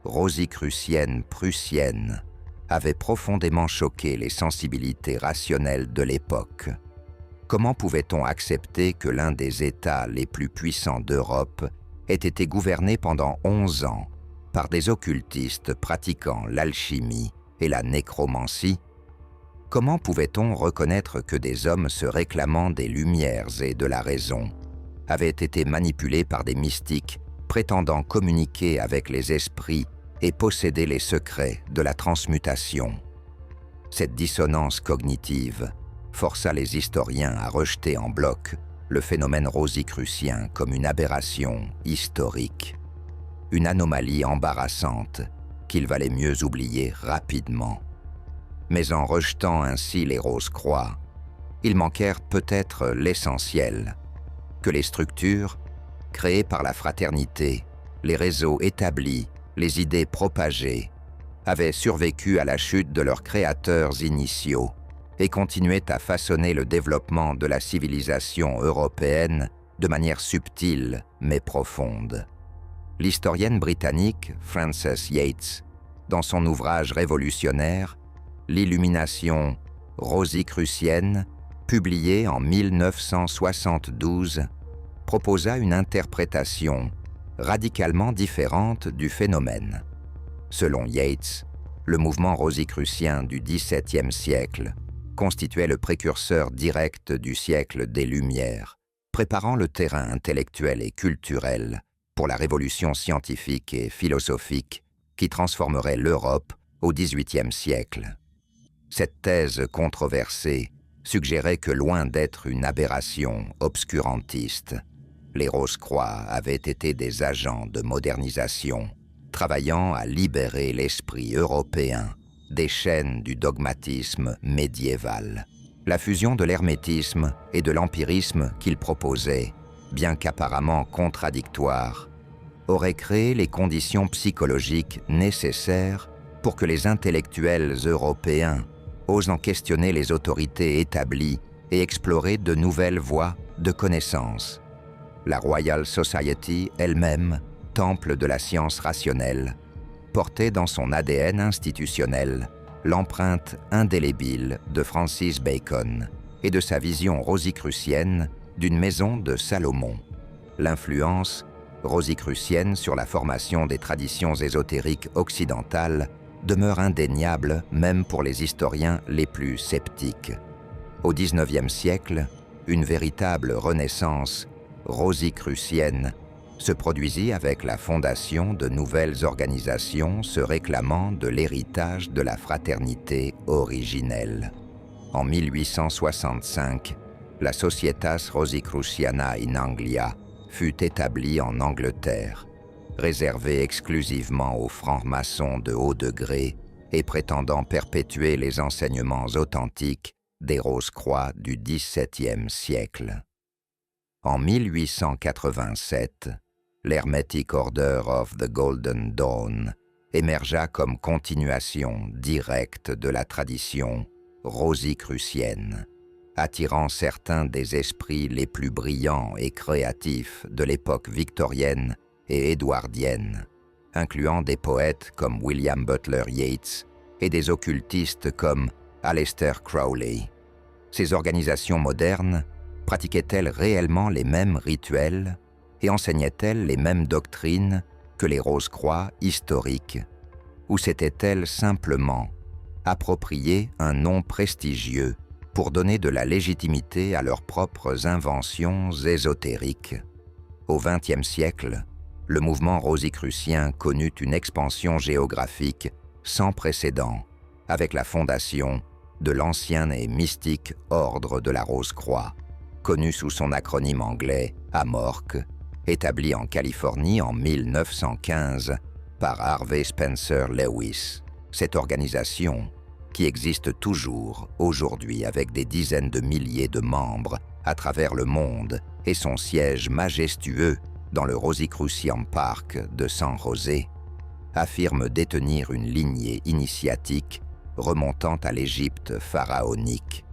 rosicrucienne prussienne avait profondément choqué les sensibilités rationnelles de l'époque. Comment pouvait-on accepter que l'un des États les plus puissants d'Europe ait été gouverné pendant 11 ans par des occultistes pratiquant l'alchimie et la nécromancie? Comment pouvait-on reconnaître que des hommes se réclamant des Lumières et de la raison avaient été manipulés par des mystiques prétendant communiquer avec les esprits et posséder les secrets de la transmutation? Cette dissonance cognitive força les historiens à rejeter en bloc le phénomène rosicrucien comme une aberration historique, une anomalie embarrassante qu'il valait mieux oublier rapidement. Mais en rejetant ainsi les Rose-Croix, ils manquèrent peut-être l'essentiel, que les structures créées par la fraternité, les réseaux établis, les idées propagées, avaient survécu à la chute de leurs créateurs initiaux et continuaient à façonner le développement de la civilisation européenne de manière subtile mais profonde. L'historienne britannique Frances Yates, dans son ouvrage révolutionnaire « L'illumination rosicrucienne », publié en 1972, proposa une interprétation radicalement différente du phénomène. Selon Yates, le mouvement rosicrucien du XVIIe siècle constituait le précurseur direct du siècle des Lumières, préparant le terrain intellectuel et culturel pour la révolution scientifique et philosophique qui transformerait l'Europe au XVIIIe siècle. Cette thèse controversée suggérait que loin d'être une aberration obscurantiste, les Rose-Croix avaient été des agents de modernisation, travaillant à libérer l'esprit européen des chaînes du dogmatisme médiéval. La fusion de l'hermétisme et de l'empirisme qu'ils proposaient, bien qu'apparemment contradictoires, aurait créé les conditions psychologiques nécessaires pour que les intellectuels européens osent en questionner les autorités établies et explorer de nouvelles voies de connaissance. La Royal Society elle-même, temple de la science rationnelle, portait dans son ADN institutionnel l'empreinte indélébile de Francis Bacon et de sa vision rosicrucienne d'une maison de Salomon. L'influence rosicrucienne sur la formation des traditions ésotériques occidentales demeure indéniable même pour les historiens les plus sceptiques. Au XIXe siècle, une véritable renaissance rosicrucienne se produisit avec la fondation de nouvelles organisations se réclamant de l'héritage de la fraternité originelle. En 1865, la Societas Rosicruciana in Anglia fut établie en Angleterre, réservée exclusivement aux francs-maçons de haut degré et prétendant perpétuer les enseignements authentiques des Rose-Croix du XVIIe siècle. En 1887, l'Hermetic Order of the Golden Dawn émergea comme continuation directe de la tradition rosicrucienne, attirant certains des esprits les plus brillants et créatifs de l'époque victorienne et édouardienne, incluant des poètes comme William Butler Yeats et des occultistes comme Aleister Crowley. Ces organisations modernes pratiquaient-elles réellement les mêmes rituels et enseignaient-elles les mêmes doctrines que les Rose-Croix historiques, ou s'étaient-elles simplement approprié un nom prestigieux pour donner de la légitimité à leurs propres inventions ésotériques? Au XXe siècle, le mouvement rosicrucien connut une expansion géographique sans précédent avec la fondation de l'ancien et mystique Ordre de la Rose-Croix, connu sous son acronyme anglais AMORC, établi en Californie en 1915 par Harvey Spencer Lewis. Cette organisation, qui existe toujours aujourd'hui avec des dizaines de milliers de membres à travers le monde et son siège majestueux dans le Rosicrucian Park de San José, affirme détenir une lignée initiatique remontant à l'Égypte pharaonique,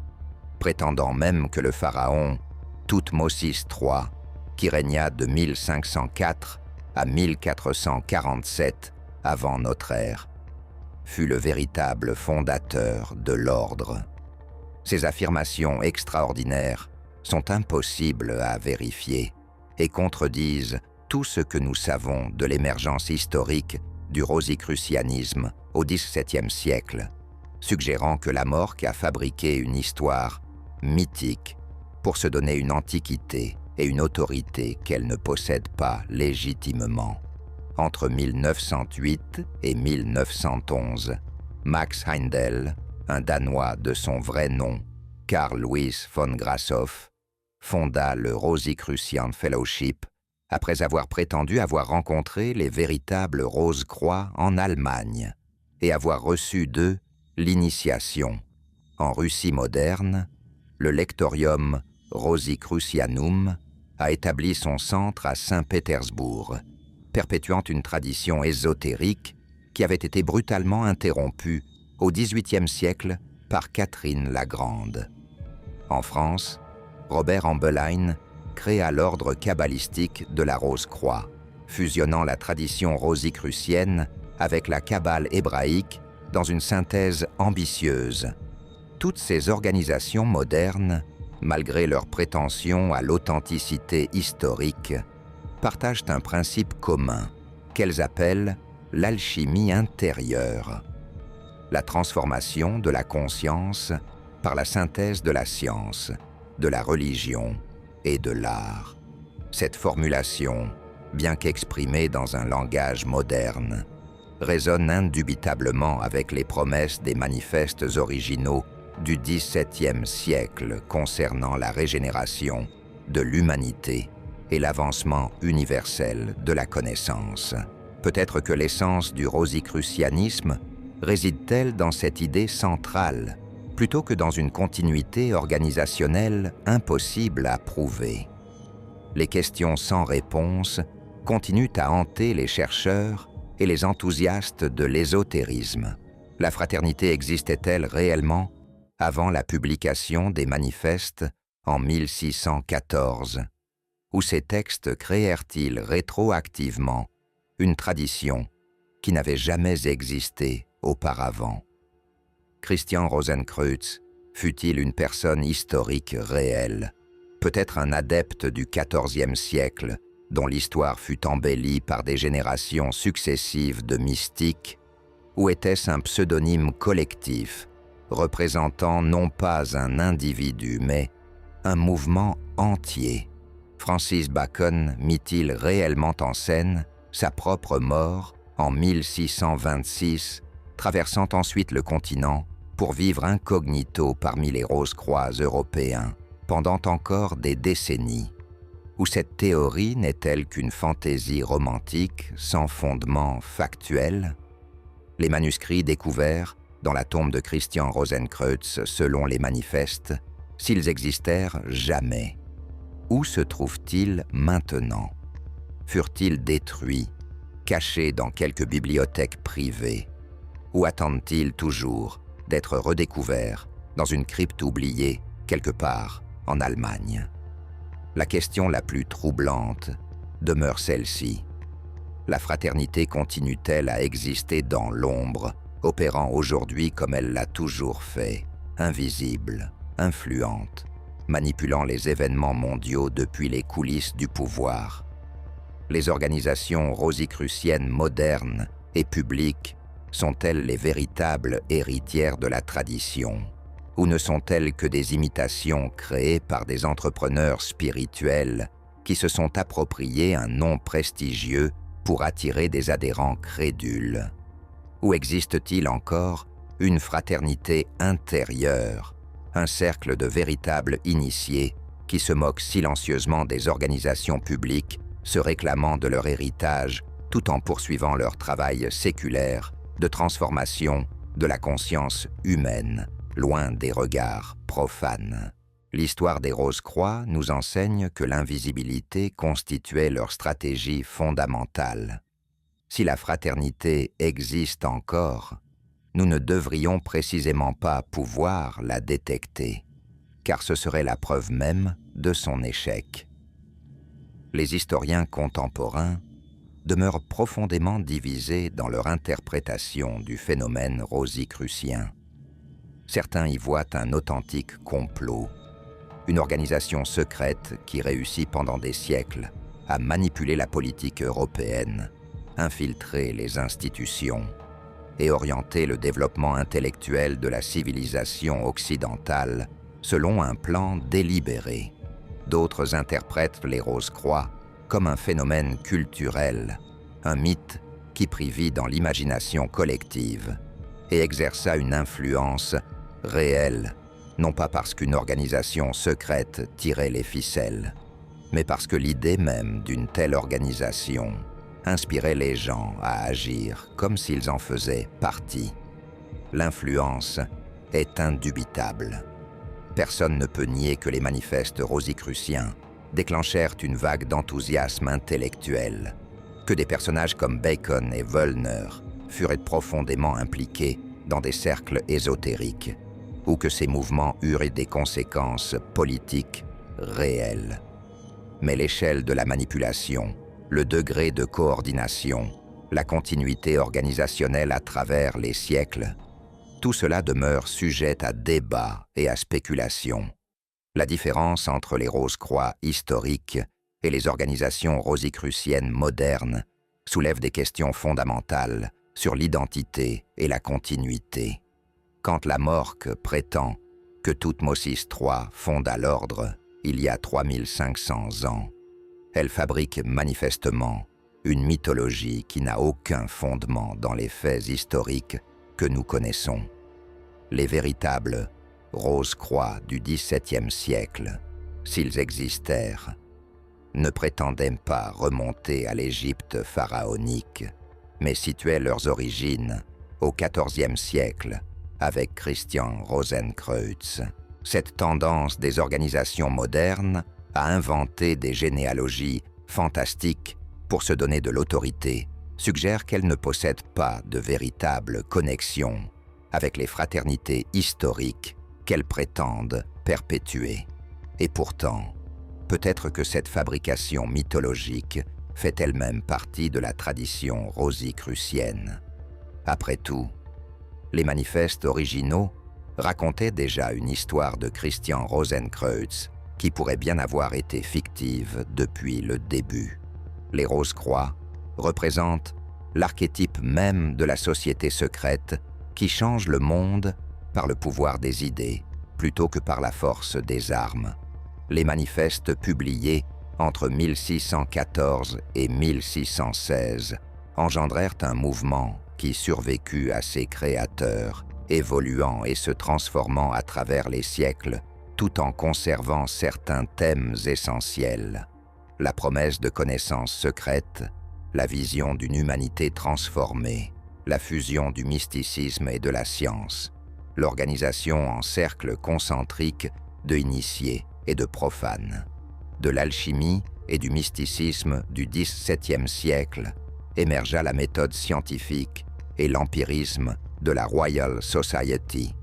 prétendant même que le pharaon Thoutmosis III, qui régna de 1504 à 1447 avant notre ère, fut le véritable fondateur de l'ordre. Ces affirmations extraordinaires sont impossibles à vérifier et contredisent tout ce que nous savons de l'émergence historique du rosicrucianisme au XVIIe siècle, suggérant que l'AMORC a fabriqué une histoire mythique pour se donner une antiquité et une autorité qu'elle ne possède pas légitimement. Entre 1908 et 1911, Max Heindel, un Danois de son vrai nom, Carl Louis von Grashoff, fonda le Rosicrucian Fellowship après avoir prétendu avoir rencontré les véritables Rose-Croix en Allemagne et avoir reçu d'eux l'initiation. En Russie moderne, le Lectorium Rosicrucianum a établi son centre à Saint-Pétersbourg, perpétuant une tradition ésotérique qui avait été brutalement interrompue au XVIIIe siècle par Catherine la Grande. En France, Robert Ambelein créa l'ordre kabbalistique de la Rose-Croix, fusionnant la tradition rosicrucienne avec la Kabbale hébraïque dans une synthèse ambitieuse. Toutes ces organisations modernes, malgré leur prétention à l'authenticité historique, partagent un principe commun qu'elles appellent l'alchimie intérieure, la transformation de la conscience par la synthèse de la science, de la religion et de l'art. Cette formulation, bien qu'exprimée dans un langage moderne, résonne indubitablement avec les promesses des manifestes originaux du XVIIe siècle concernant la régénération de l'humanité et l'avancement universel de la connaissance. Peut-être que l'essence du rosicrucianisme réside-t-elle dans cette idée centrale, plutôt que dans une continuité organisationnelle impossible à prouver. Les questions sans réponse continuent à hanter les chercheurs et les enthousiastes de l'ésotérisme. La fraternité existait-elle réellement avant la publication des manifestes en 1614? Ou ces textes créèrent-ils rétroactivement une tradition qui n'avait jamais existé auparavant? Christian Rosenkreutz fut-il une personne historique réelle, peut-être un adepte du XIVe siècle, dont l'histoire fut embellie par des générations successives de mystiques, ou était-ce un pseudonyme collectif, représentant non pas un individu, mais un mouvement entier? Francis Bacon mit-il réellement en scène sa propre mort en 1626, traversant ensuite le continent pour vivre incognito parmi les Rose-Croix européens pendant encore des décennies? Ou cette théorie n'est-elle qu'une fantaisie romantique sans fondement factuel? Les manuscrits découverts dans la tombe de Christian Rosenkreutz selon les manifestes, s'ils existèrent jamais, où se trouvent-ils maintenant? Furent-ils détruits, cachés dans quelque bibliothèque privée? Ou attendent-ils toujours d'être redécouverts dans une crypte oubliée quelque part en Allemagne? La question la plus troublante demeure celle-ci. La fraternité continue-t-elle à exister dans l'ombre, opérant aujourd'hui comme elle l'a toujours fait, invisible, influente, manipulant les événements mondiaux depuis les coulisses du pouvoir? Les organisations rosicruciennes modernes et publiques sont-elles les véritables héritières de la tradition? Ou ne sont-elles que des imitations créées par des entrepreneurs spirituels qui se sont appropriés un nom prestigieux pour attirer des adhérents crédules? Ou existe-t-il encore une fraternité intérieure, un cercle de véritables initiés qui se moquent silencieusement des organisations publiques, se réclamant de leur héritage tout en poursuivant leur travail séculaire de transformation de la conscience humaine, loin des regards profanes? L'histoire des Rose-Croix nous enseigne que l'invisibilité constituait leur stratégie fondamentale. Si la fraternité existe encore, nous ne devrions précisément pas pouvoir la détecter, car ce serait la preuve même de son échec. Les historiens contemporains demeurent profondément divisés dans leur interprétation du phénomène rosicrucien. Certains y voient un authentique complot, une organisation secrète qui réussit pendant des siècles à manipuler la politique européenne, infiltrer les institutions et orienter le développement intellectuel de la civilisation occidentale selon un plan délibéré. D'autres interprètent les Rose-Croix comme un phénomène culturel, un mythe qui prit vie dans l'imagination collective et exerça une influence réelle, non pas parce qu'une organisation secrète tirait les ficelles, mais parce que l'idée même d'une telle organisation inspirait les gens à agir comme s'ils en faisaient partie. L'influence est indubitable. Personne ne peut nier que les manifestes rosicruciens déclenchèrent une vague d'enthousiasme intellectuel, que des personnages comme Bacon et Wöllner furent profondément impliqués dans des cercles ésotériques, ou que ces mouvements eurent des conséquences politiques réelles. Mais l'échelle de la manipulation, le degré de coordination, la continuité organisationnelle à travers les siècles, tout cela demeure sujet à débat et à spéculation. La différence entre les Rose-Croix historiques et les organisations rosicruciennes modernes soulève des questions fondamentales sur l'identité et la continuité. Quand la Morque prétend que Toutmosis III fonda l'ordre il y a 3500 ans, elle fabrique manifestement une mythologie qui n'a aucun fondement dans les faits historiques que nous connaissons. Les véritables Rose-Croix du XVIIe siècle, s'ils existèrent, ne prétendaient pas remonter à l'Égypte pharaonique, mais situaient leurs origines au XIVe siècle avec Christian Rosenkreuz. Cette tendance des organisations modernes à inventer des généalogies fantastiques pour se donner de l'autorité suggère qu'elles ne possèdent pas de véritable connexion avec les fraternités historiques qu'elles prétendent perpétuer. Et pourtant, peut-être que cette fabrication mythologique fait elle-même partie de la tradition rosicrucienne. Après tout, les manifestes originaux racontaient déjà une histoire de Christian Rosenkreuz qui pourrait bien avoir été fictive depuis le début. Les Rose-Croix représentent l'archétype même de la société secrète qui change le monde par le pouvoir des idées plutôt que par la force des armes. Les manifestes publiés entre 1614 et 1616 engendrèrent un mouvement qui survécut à ses créateurs, évoluant et se transformant à travers les siècles, tout en conservant certains thèmes essentiels. La promesse de connaissances secrètes, la vision d'une humanité transformée, la fusion du mysticisme et de la science, l'organisation en cercles concentriques de initiés et de profanes. De l'alchimie et du mysticisme du XVIIe siècle émergea la méthode scientifique et l'empirisme de la Royal Society.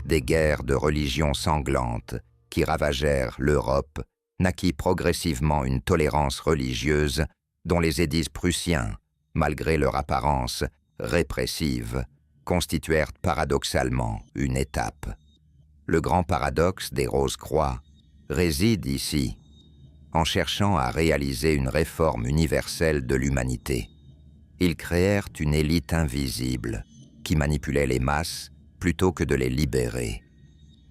Des guerres de religion sanglantes qui ravagèrent l'Europe naquit progressivement une tolérance religieuse dont les édits prussiens, malgré leur apparence répressive, constituèrent paradoxalement une étape. Le grand paradoxe des Rose-Croix réside ici, en cherchant à réaliser une réforme universelle de l'humanité. Ils créèrent une élite invisible qui manipulait les masses plutôt que de les libérer.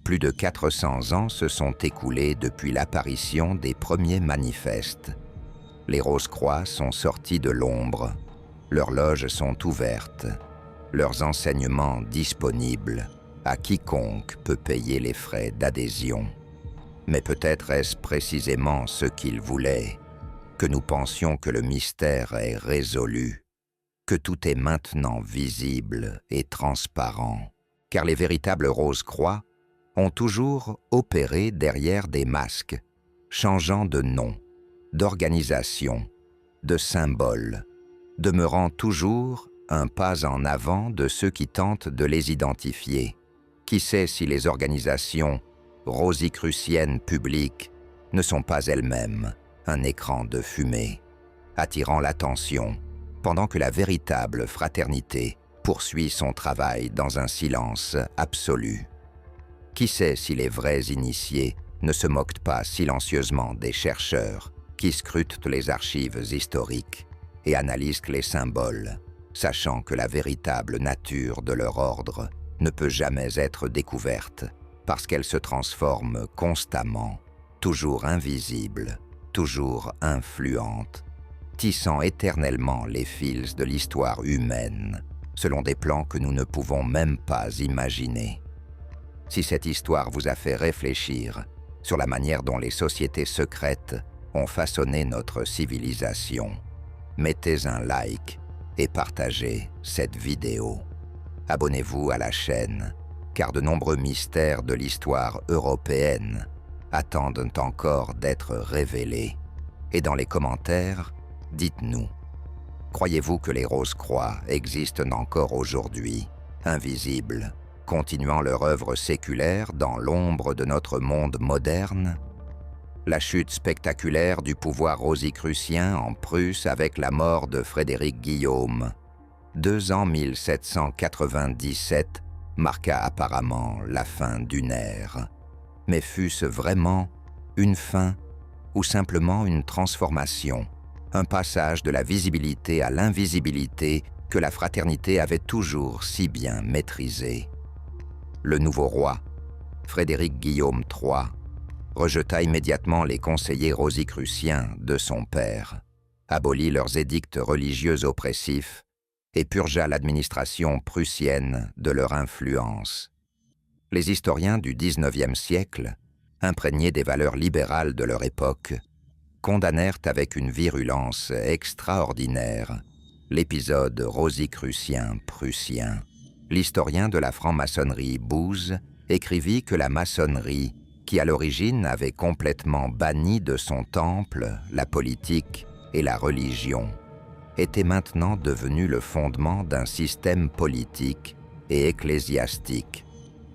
Plus de 400 ans se sont écoulés depuis l'apparition des premiers manifestes, Les Rose-Croix sont sortis de l'ombre, leurs loges sont ouvertes, leurs enseignements disponibles à quiconque peut payer les frais d'adhésion. Mais peut-être est-ce précisément ce qu'ils voulaient, que nous pensions que le mystère est résolu, que tout est maintenant visible et transparent, car les véritables Rose-Croix ont toujours opéré derrière des masques, changeant de nom, d'organisation, de symbole, demeurant toujours un pas en avant de ceux qui tentent de les identifier. Qui sait si les organisations rosicruciennes publiques ne sont pas elles-mêmes un écran de fumée, attirant l'attention pendant que la véritable fraternité poursuit son travail dans un silence absolu. Qui sait si les vrais initiés ne se moquent pas silencieusement des chercheurs qui scrutent les archives historiques et analysent les symboles, sachant que la véritable nature de leur ordre ne peut jamais être découverte parce qu'elle se transforme constamment, toujours invisible, toujours influente, tissant éternellement les fils de l'histoire humaine, selon des plans que nous ne pouvons même pas imaginer. Si cette histoire vous a fait réfléchir sur la manière dont les sociétés secrètes ont façonné notre civilisation, mettez un like et partagez cette vidéo. Abonnez-vous à la chaîne, car de nombreux mystères de l'histoire européenne attendent encore d'être révélés. Et dans les commentaires, dites-nous, croyez-vous que les Rose-Croix existent encore aujourd'hui, invisibles, continuant leur œuvre séculaire dans l'ombre de notre monde moderne? La chute spectaculaire du pouvoir rosicrucien en Prusse avec la mort de Frédéric Guillaume, 2 ans 1797, marqua apparemment la fin d'une ère. Mais fut-ce vraiment une fin ou simplement une transformation, un passage de la visibilité à l'invisibilité que la fraternité avait toujours si bien maîtrisé? Le nouveau roi, Frédéric Guillaume III, rejeta immédiatement les conseillers rosicruciens de son père, abolit leurs édicts religieux oppressifs et purgea l'administration prussienne de leur influence. Les historiens du XIXe siècle, imprégnés des valeurs libérales de leur époque, condamnèrent avec une virulence extraordinaire l'épisode rosicrucien prussien. L'historien de la franc-maçonnerie Booz écrivit que la maçonnerie, qui à l'origine avait complètement banni de son temple la politique et la religion, était maintenant devenu le fondement d'un système politique et ecclésiastique.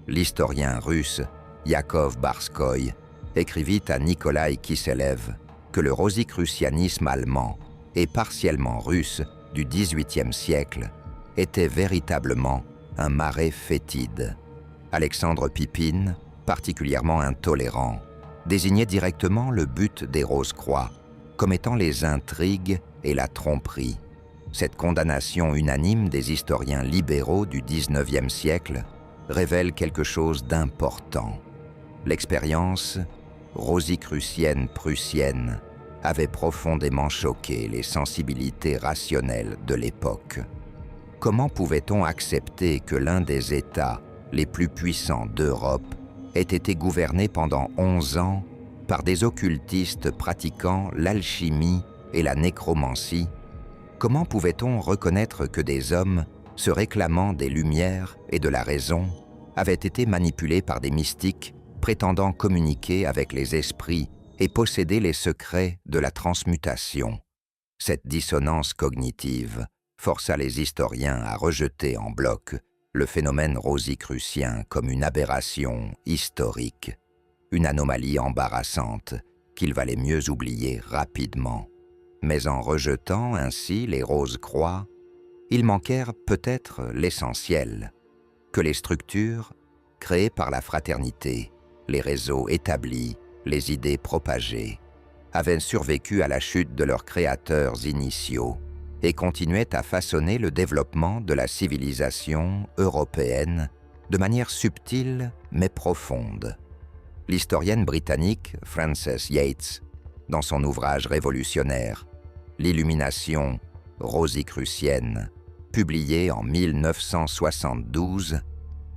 L'historien russe Yakov Barskoï écrivit à Nikolaï Kisselev que le rosicrucianisme allemand et partiellement russe du XVIIIe siècle était véritablement un marais fétide. Alexandre Pipine, particulièrement intolérant, désignait directement le but des Rose-Croix comme étant les intrigues et la tromperie. Cette condamnation unanime des historiens libéraux du XIXe siècle révèle quelque chose d'important. L'expérience rosicrucienne prussienne avait profondément choqué les sensibilités rationnelles de l'époque. Comment pouvait-on accepter que l'un des États les plus puissants d'Europe ait été gouverné pendant 11 ans par des occultistes pratiquant l'alchimie et la nécromancie? Comment pouvait-on reconnaître que des hommes se réclamant des Lumières et de la raison avaient été manipulés par des mystiques prétendant communiquer avec les esprits et posséder les secrets de la transmutation? Cette dissonance cognitive força les historiens à rejeter en bloc le phénomène rosicrucien comme une aberration historique, une anomalie embarrassante qu'il valait mieux oublier rapidement. Mais en rejetant ainsi les Rose-Croix, ils manquèrent peut-être l'essentiel, que les structures créées par la fraternité, les réseaux établis, les idées propagées, avaient survécu à la chute de leurs créateurs initiaux et continuaient à façonner le développement de la civilisation européenne de manière subtile mais profonde. L'historienne britannique Frances Yates, dans son ouvrage révolutionnaire l'Illumination rosicrucienne, publiée en 1972,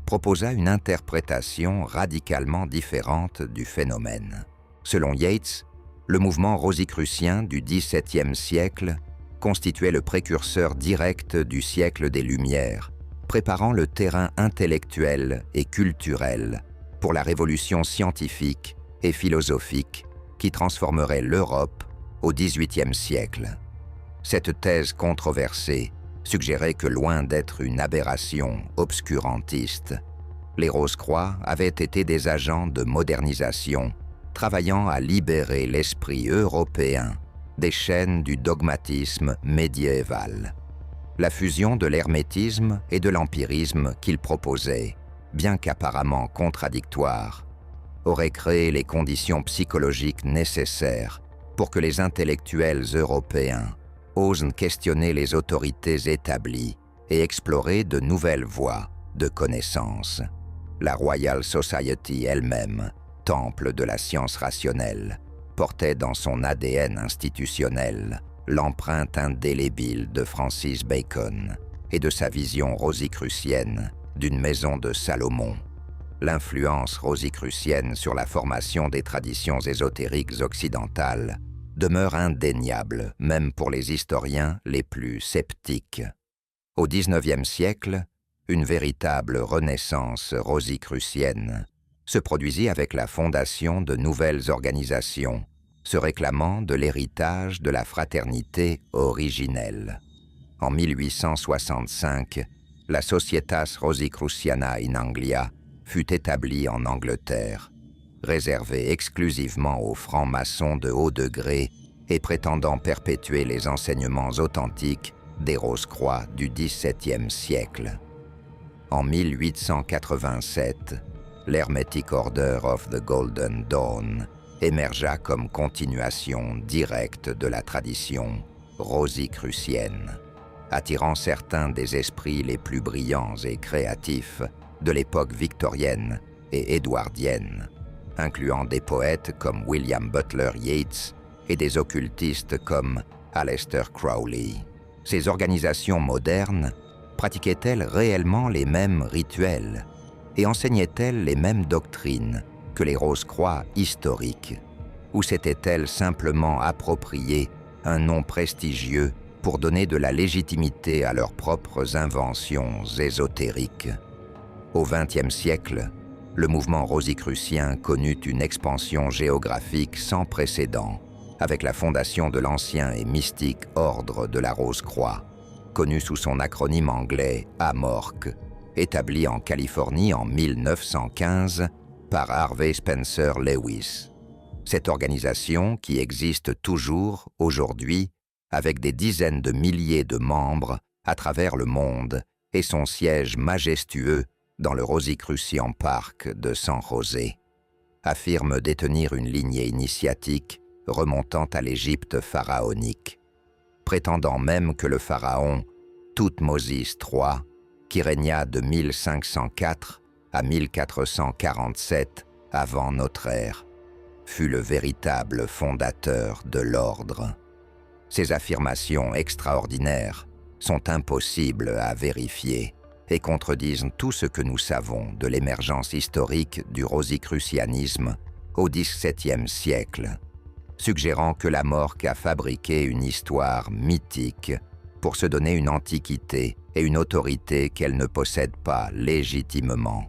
proposa une interprétation radicalement différente du phénomène. Selon Yates, le mouvement rosicrucien du XVIIe siècle constituait le précurseur direct du siècle des Lumières, préparant le terrain intellectuel et culturel pour la révolution scientifique et philosophique qui transformerait l'Europe au XVIIIe siècle. Cette thèse controversée suggérait que loin d'être une aberration obscurantiste, les Rose-Croix avaient été des agents de modernisation travaillant à libérer l'esprit européen des chaînes du dogmatisme médiéval. La fusion de l'hermétisme et de l'empirisme qu'ils proposaient, bien qu'apparemment contradictoires, aurait créé les conditions psychologiques nécessaires pour que les intellectuels européens osent questionner les autorités établies et explorer de nouvelles voies de connaissance. La Royal Society elle-même, temple de la science rationnelle, portait dans son ADN institutionnel l'empreinte indélébile de Francis Bacon et de sa vision rosicrucienne d'une maison de Salomon. L'influence rosicrucienne sur la formation des traditions ésotériques occidentales demeure indéniable, même pour les historiens les plus sceptiques. Au XIXe siècle, une véritable renaissance rosicrucienne se produisit avec la fondation de nouvelles organisations, se réclamant de l'héritage de la fraternité originelle. En 1865, la Societas Rosicruciana in Anglia fut établie en Angleterre, réservée exclusivement aux francs-maçons de haut degré et prétendant perpétuer les enseignements authentiques des Rose-Croix du XVIIe siècle. En 1887, l'Hermetic Order of the Golden Dawn émergea comme continuation directe de la tradition rosicrucienne, attirant certains des esprits les plus brillants et créatifs de l'époque victorienne et édouardienne, incluant des poètes comme William Butler Yeats et des occultistes comme Aleister Crowley. Ces organisations modernes pratiquaient-elles réellement les mêmes rituels et enseignaient-elles les mêmes doctrines que les Rose-Croix historiques, ou s'étaient-elles simplement appropriées un nom prestigieux pour donner de la légitimité à leurs propres inventions ésotériques? Au XXe siècle, le mouvement rosicrucien connut une expansion géographique sans précédent, avec la fondation de l'ancien et mystique Ordre de la Rose-Croix, connu sous son acronyme anglais AMORC, établi en Californie en 1915 par Harvey Spencer Lewis. Cette organisation, qui existe toujours aujourd'hui, avec des dizaines de milliers de membres à travers le monde et son siège majestueux dans le Rosicrucian Park de San José, affirme détenir une lignée initiatique remontant à l'Égypte pharaonique, prétendant même que le pharaon Thoutmôsis III, qui régna de 1504 à 1447 avant notre ère, fut le véritable fondateur de l'ordre. Ces affirmations extraordinaires sont impossibles à vérifier et contredisent tout ce que nous savons de l'émergence historique du rosicrucianisme au XVIIe siècle, suggérant que l'AMORC a fabriqué une histoire mythique pour se donner une antiquité et une autorité qu'elle ne possède pas légitimement.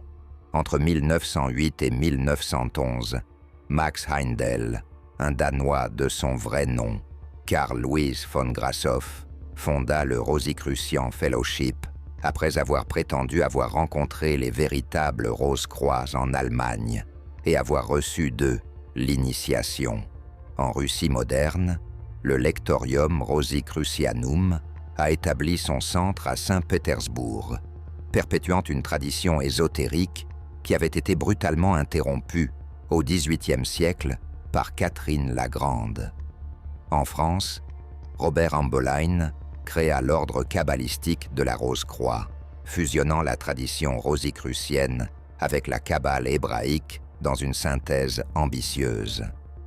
Entre 1908 et 1911, Max Heindel, un Danois de son vrai nom, Carl Louis von Grashoff, fonda le Rosicrucian Fellowship après avoir prétendu avoir rencontré les véritables Rose-Croix en Allemagne et avoir reçu d'eux l'initiation. En Russie moderne, le Lectorium Rosicrucianum a établi son centre à Saint-Pétersbourg, perpétuant une tradition ésotérique qui avait été brutalement interrompue au XVIIIe siècle par Catherine la Grande. En France, Robert Amboline créa l'ordre kabbalistique de la Rose-Croix, fusionnant la tradition rosicrucienne avec la Kabbale hébraïque dans une synthèse ambitieuse.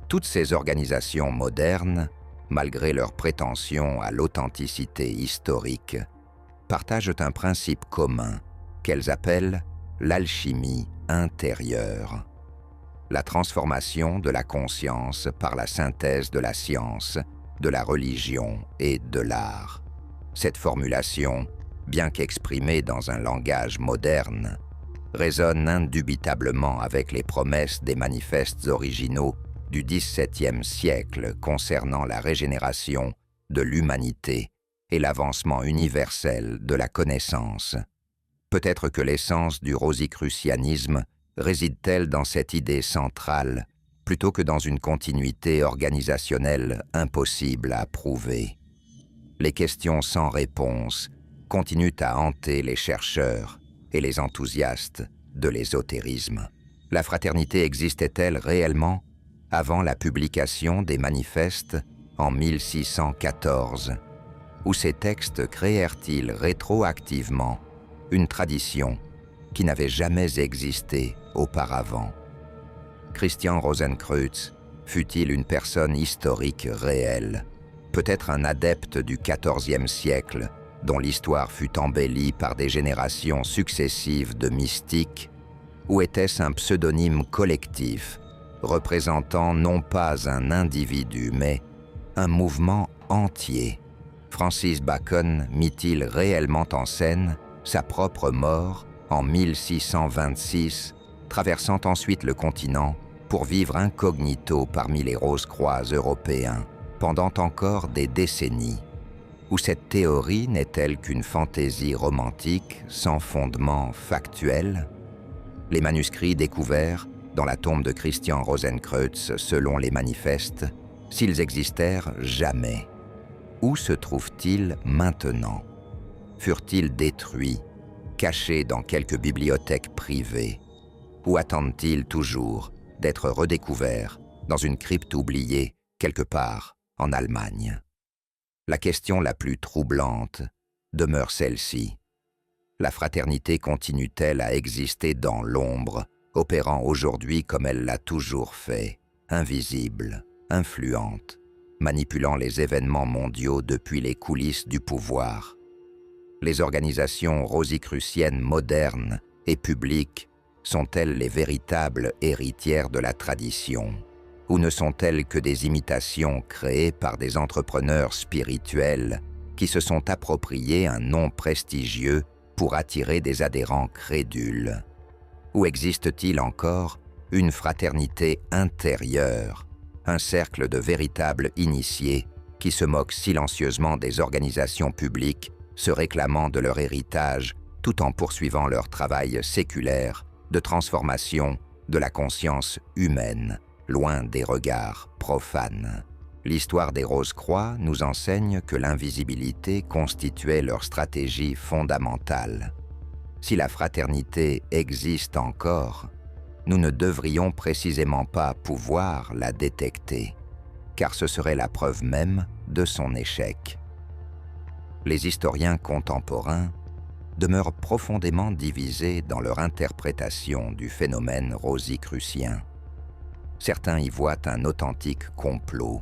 Toutes ces organisations modernes malgré leur prétention à l'authenticité historique, partagent un principe commun qu'elles appellent l'alchimie intérieure, la transformation de la conscience par la synthèse de la science, de la religion et de l'art. Cette formulation, bien qu'exprimée dans un langage moderne, résonne indubitablement avec les promesses des manifestes originaux du XVIIe siècle concernant la régénération de l'humanité et l'avancement universel de la connaissance. Peut-être que l'essence du rosicrucianisme réside-t-elle dans cette idée centrale, plutôt que dans une continuité organisationnelle impossible à prouver. Les questions sans réponse continuent à hanter les chercheurs et les enthousiastes de l'ésotérisme. La fraternité existait-elle réellement avant la publication des manifestes en 1614, ou ces textes créèrent-ils rétroactivement une tradition qui n'avait jamais existé auparavant? Christian Rosenkreuz fut-il une personne historique réelle, peut-être un adepte du XIVe siècle dont l'histoire fut embellie par des générations successives de mystiques, ou était-ce un pseudonyme collectif représentant non pas un individu mais un mouvement entier? Francis Bacon mit-il réellement en scène sa propre mort en 1626, traversant ensuite le continent pour vivre incognito parmi les Rose-Croix européens pendant encore des décennies? Ou cette théorie n'est-elle qu'une fantaisie romantique sans fondement factuel? Les manuscrits découverts dans la tombe de Christian Rosenkreuz selon les manifestes, s'ils existèrent, jamais. Où se trouvent-ils maintenant? Furent-ils détruits, cachés dans quelque bibliothèque privée? Ou attendent-ils toujours d'être redécouverts dans une crypte oubliée quelque part en Allemagne? La question la plus troublante demeure celle-ci. La fraternité continue-t-elle à exister dans l'ombre, opérant aujourd'hui comme elle l'a toujours fait, invisible, influente, manipulant les événements mondiaux depuis les coulisses du pouvoir? Les organisations rosicruciennes modernes et publiques sont-elles les véritables héritières de la tradition? Ou ne sont-elles que des imitations créées par des entrepreneurs spirituels qui se sont appropriés un nom prestigieux pour attirer des adhérents crédules? Ou existe-t-il encore une fraternité intérieure, un cercle de véritables initiés qui se moquent silencieusement des organisations publiques, se réclamant de leur héritage tout en poursuivant leur travail séculaire de transformation de la conscience humaine, loin des regards profanes? L'histoire des Rose-Croix nous enseigne que l'invisibilité constituait leur stratégie fondamentale. Si la fraternité existe encore, nous ne devrions précisément pas pouvoir la détecter, car ce serait la preuve même de son échec. Les historiens contemporains demeurent profondément divisés dans leur interprétation du phénomène rosicrucien. Certains y voient un authentique complot,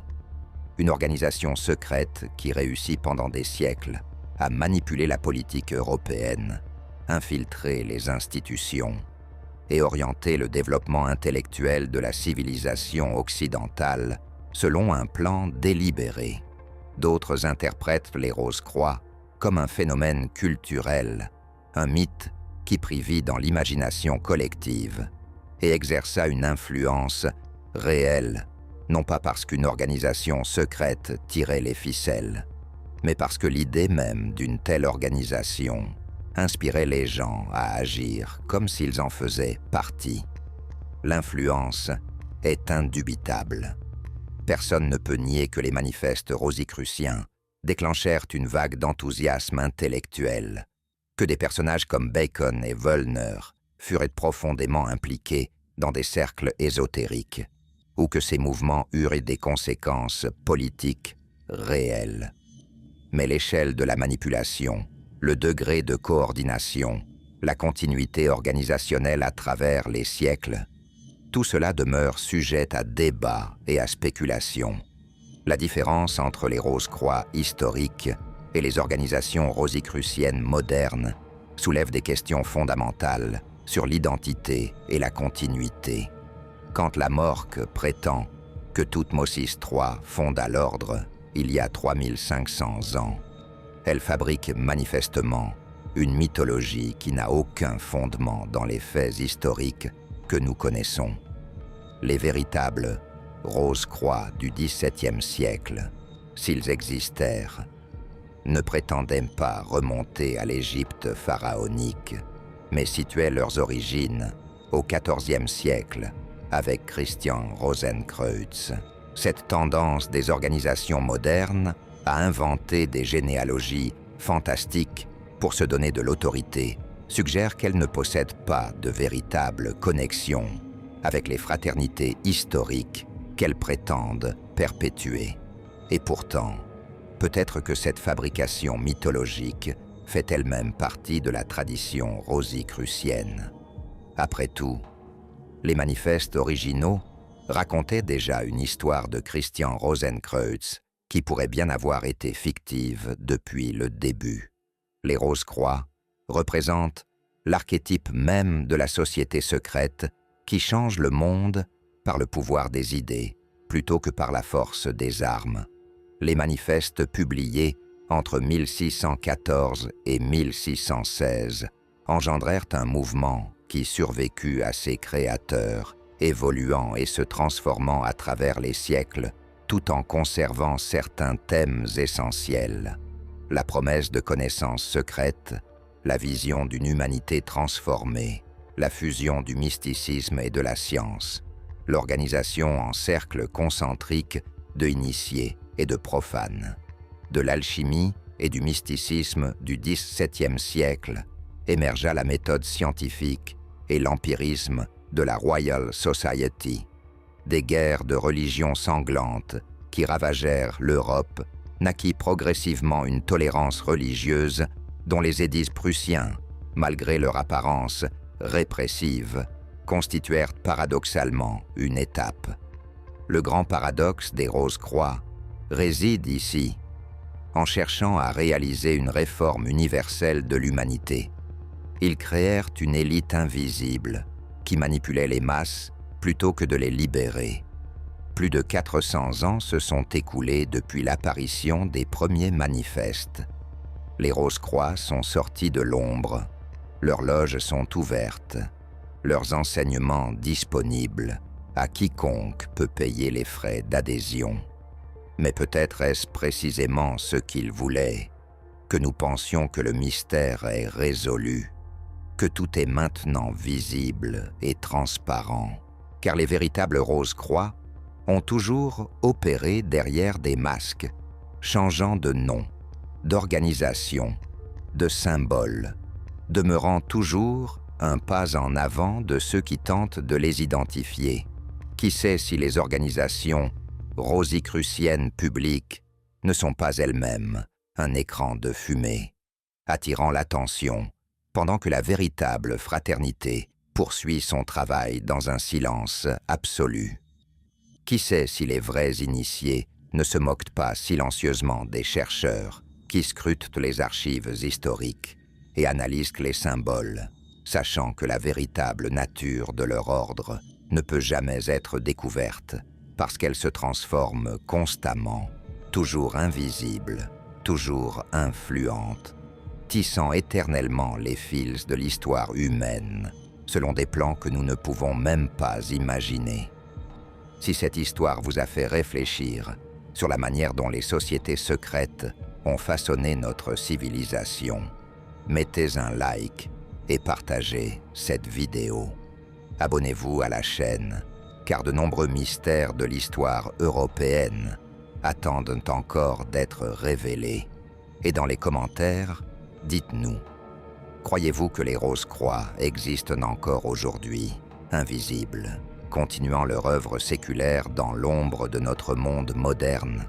une organisation secrète qui réussit pendant des siècles à manipuler la politique européenne, infiltrer les institutions et orienter le développement intellectuel de la civilisation occidentale selon un plan délibéré. D'autres interprètent les Rose-Croix comme un phénomène culturel, un mythe qui prit vie dans l'imagination collective et exerça une influence réelle, non pas parce qu'une organisation secrète tirait les ficelles, mais parce que l'idée même d'une telle organisation inspirait les gens à agir comme s'ils en faisaient partie. L'influence est indubitable. Personne ne peut nier que les manifestes rosicruciens déclenchèrent une vague d'enthousiasme intellectuel, que des personnages comme Bacon et Wollner furent profondément impliqués dans des cercles ésotériques, ou que ces mouvements eurent des conséquences politiques réelles. Mais l'échelle de la manipulation, le degré de coordination, la continuité organisationnelle à travers les siècles, tout cela demeure sujet à débat et à spéculation. La différence entre les Rose-Croix historiques et les organisations rosicruciennes modernes soulève des questions fondamentales sur l'identité et la continuité. Quand la Morque prétend que Toutmosis III fonda l'ordre il y a 3500 ans, elle fabrique manifestement une mythologie qui n'a aucun fondement dans les faits historiques que nous connaissons. Les véritables Rose-Croix du XVIIe siècle, s'ils existèrent, ne prétendaient pas remonter à l'Égypte pharaonique, mais situaient leurs origines au XIVe siècle avec Christian Rosenkreuz. Cette tendance des organisations modernes à inventer des généalogies fantastiques pour se donner de l'autorité suggère qu'elles ne possèdent pas de véritable connexion avec les fraternités historiques qu'elles prétendent perpétuer. Et pourtant, peut-être que cette fabrication mythologique fait elle-même partie de la tradition rosicrucienne. Après tout, les manifestes originaux racontaient déjà une histoire de Christian Rosenkreuz qui pourrait bien avoir été fictive depuis le début. Les Rose-Croix représentent l'archétype même de la société secrète qui change le monde par le pouvoir des idées plutôt que par la force des armes. Les manifestes publiés entre 1614 et 1616 engendrèrent un mouvement qui survécut à ses créateurs, évoluant et se transformant à travers les siècles, tout en conservant certains thèmes essentiels. La promesse de connaissances secrètes, la vision d'une humanité transformée, la fusion du mysticisme et de la science, l'organisation en cercles concentriques de initiés et de profanes. De l'alchimie et du mysticisme du XVIIe siècle émergea la méthode scientifique et l'empirisme de la Royal Society. Des guerres de religion sanglantes qui ravagèrent l'Europe naquit progressivement une tolérance religieuse dont les édits prussiens, malgré leur apparence répressive, constituèrent paradoxalement une étape. Le grand paradoxe des Rose-Croix réside ici, en cherchant à réaliser une réforme universelle de l'humanité. Ils créèrent une élite invisible qui manipulait les masses plutôt que de les libérer. Plus de 400 ans se sont écoulés depuis l'apparition des premiers manifestes. Les Rose-Croix sont sortis de l'ombre, leurs loges sont ouvertes, leurs enseignements disponibles à quiconque peut payer les frais d'adhésion. Mais peut-être est-ce précisément ce qu'ils voulaient, que nous pensions que le mystère est résolu, que tout est maintenant visible et transparent, car les véritables Rose-Croix ont toujours opéré derrière des masques, changeant de nom, d'organisation, de symbole, demeurant toujours un pas en avant de ceux qui tentent de les identifier. Qui sait si les organisations rosicruciennes publiques ne sont pas elles-mêmes un écran de fumée, attirant l'attention pendant que la véritable fraternité poursuit son travail dans un silence absolu. Qui sait si les vrais initiés ne se moquent pas silencieusement des chercheurs qui scrutent les archives historiques et analysent les symboles, sachant que la véritable nature de leur ordre ne peut jamais être découverte parce qu'elle se transforme constamment, toujours invisible, toujours influente, tissant éternellement les fils de l'histoire humaine, selon des plans que nous ne pouvons même pas imaginer. Si cette histoire vous a fait réfléchir sur la manière dont les sociétés secrètes ont façonné notre civilisation, mettez un like et partagez cette vidéo. Abonnez-vous à la chaîne, car de nombreux mystères de l'histoire européenne attendent encore d'être révélés. Et dans les commentaires, dites-nous, croyez-vous que les Rose-Croix existent encore aujourd'hui, invisibles, continuant leur œuvre séculaire dans l'ombre de notre monde moderne?